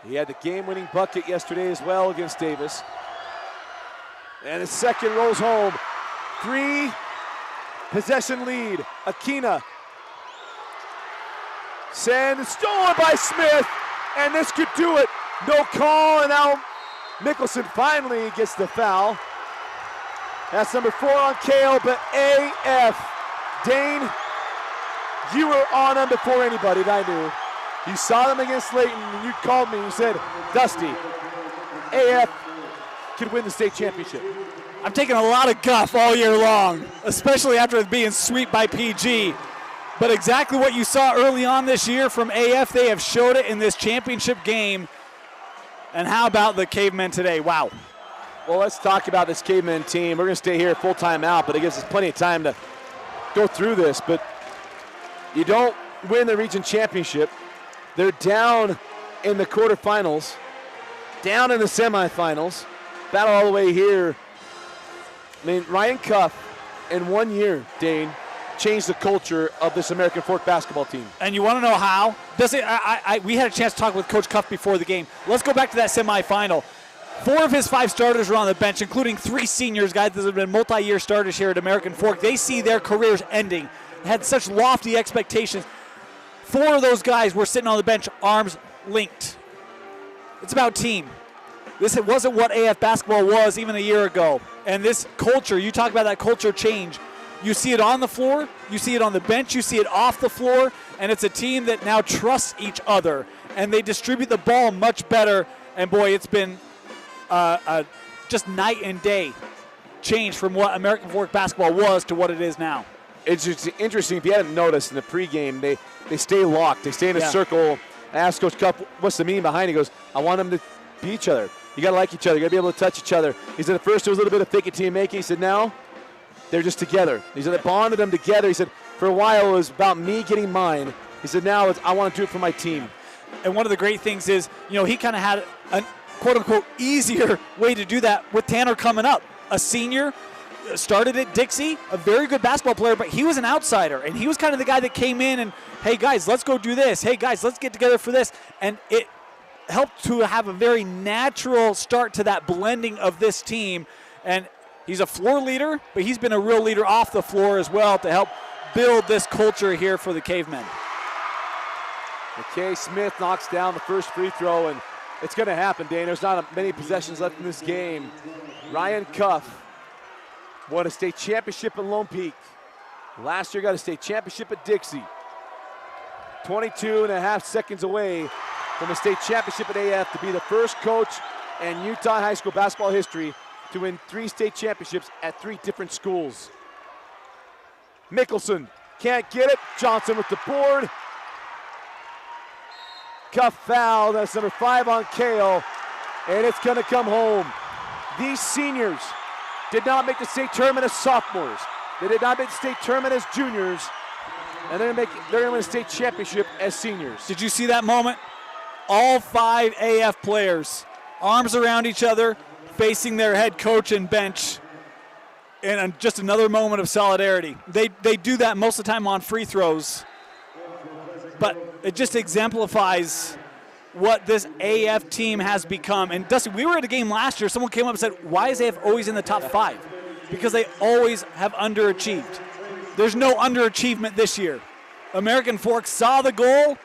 He had the game-winning bucket yesterday as well against Davis. And the second rolls home. 3 possession lead. Akina. Send stolen by Smith. And this could do it. No call, and now Mickelson finally gets the foul. That's number 4 on Cale, but AF. Dane, you were on them before anybody that I knew. You saw them against Layton, and you called me and you said, Dusty, AF could win the state championship. I'm taking a lot of guff all year long, especially after being swept by PG. But exactly what you saw early on this year from AF, they have showed it in this championship game. And how about the Cavemen today? Wow. Well, let's talk about this Cavemen team. We're going to stay here full time out, but it gives us plenty of time to go through this. But you don't win the region championship. They're down in the quarterfinals, down in the semifinals, battle all the way here. I mean, Ryan Cuff, in 1 year, Dane, changed the culture of this American Fork basketball team. And you want to know how? We had a chance to talk with Coach Cuff before the game. Let's go back to that semifinal. 4 of his 5 starters are on the bench, including 3 seniors, guys that have been multi-year starters here at American Fork. They see their careers ending, had such lofty expectations. 4 of those guys were sitting on the bench, arms linked. It's about team. This wasn't what AF basketball was even a year ago. And this culture, you talk about that culture change. You see it on the floor, you see it on the bench, you see it off the floor, and it's a team that now trusts each other. And they distribute the ball much better. And boy, it's been just night and day change from what American Fork basketball was to what it is now. It's just interesting, if you hadn't noticed in the pregame, they stay locked. They stay in a circle. I asked Coach Cuff, what's the meaning behind it? He goes, I want them to be each other. You got to like each other. You got to be able to touch each other. He said at first there was a little bit of fake it till you make it. He said now they're just together. He said it bonded them together. He said for a while it was about me getting mine. He said now it's I want to do it for my team. And one of the great things is, he kind of had a quote-unquote easier way to do that with Tanner coming up. A senior, started at Dixie, a very good basketball player, but he was an outsider, and he was kind of the guy that came in and, hey, guys, let's go do this. Hey, guys, let's get together for this. And it helped to have a very natural start to that blending of this team. And he's a floor leader, but he's been a real leader off the floor as well to help build this culture here for the Cavemen. McKay Smith knocks down the first free throw, and it's going to happen, Dane. There's not many possessions left in this game. Ryan Cuff won a state championship at Lone Peak. Last year got a state championship at Dixie. 22 and a half seconds away from the state championship at AF to be the first coach in Utah high school basketball history to win 3 state championships at 3 different schools. Mickelson can't get it. Johnson with the board. Cuff foul. That's number 5 on Kale, and it's going to come home. These seniors did not make the state tournament as sophomores. They did not make the state tournament as juniors, and they're going to win a state championship as seniors. Did you see that moment? All 5 AF players, arms around each other, facing their head coach and bench, and just another moment of solidarity. They do that most of the time on free throws, but it just exemplifies what this AF team has become. And Dusty, we were at a game last year, someone came up and said, why is AF always in the top 5? Because they always have underachieved. There's no underachievement this year. American Fork saw the goal.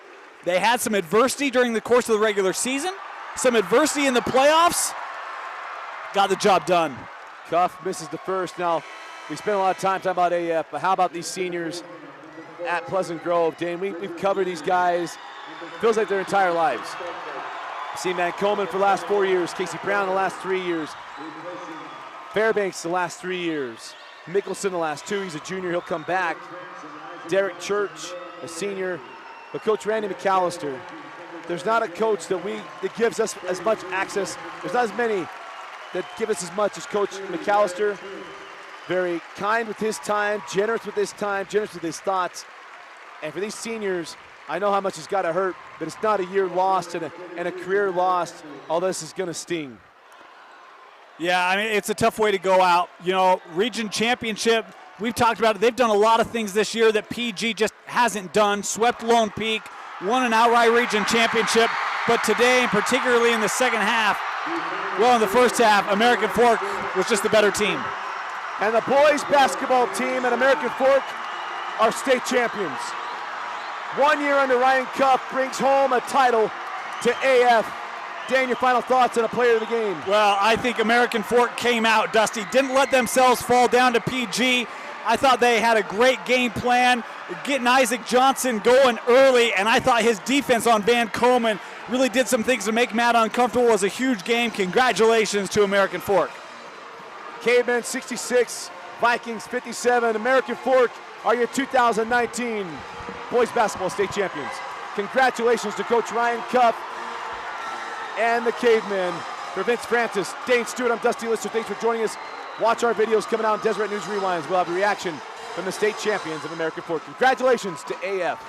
They had some adversity during the course of the regular season, some adversity in the playoffs, got the job done. Cuff misses the first. Now, we spent a lot of time talking about AF, but how about these seniors at Pleasant Grove? Dane, we've covered these guys. Feels like their entire lives. Seen Van Coleman for the last 4 years, Casey Brown the last 3 years, Fairbanks the last 3 years, Mickelson the last 2. He's a junior, he'll come back. Derek Church, a senior, but Coach Randy McAllister. There's not a coach that gives us as much access. There's not as many that give us as much as Coach McAllister. Very kind with his time, generous with his thoughts. And for these seniors, I know how much it's got to hurt, but it's not a year lost and a career lost. All this is going to sting. Yeah, I mean, it's a tough way to go out. You know, region championship, we've talked about it. They've done a lot of things this year that PG just hasn't done. Swept Lone Peak, won an outright region championship. But today, and particularly in the second half, well, in the first half, American Fork was just the better team. And the boys basketball team at American Fork are state champions. 1 year under Ryan Cuff brings home a title to AF. Dan, your final thoughts on a player of the game? Well, I think American Fork came out, Dusty, didn't let themselves fall down to PG. I thought they had a great game plan, getting Isaac Johnson going early, and I thought his defense on Van Coleman really did some things to make Matt uncomfortable. It was a huge game. Congratulations to American Fork. Cavemen 66, Vikings 57. American Fork are your 2019 boys basketball state champions. Congratulations to Coach Ryan Cuff and the Cavemen. For Vince Francis, Dane Stewart, I'm Dusty Lister. Thanks for joining us. Watch our videos coming out on Deseret News Rewinds. We'll have a reaction from the state champions of American Fork. Congratulations to AF.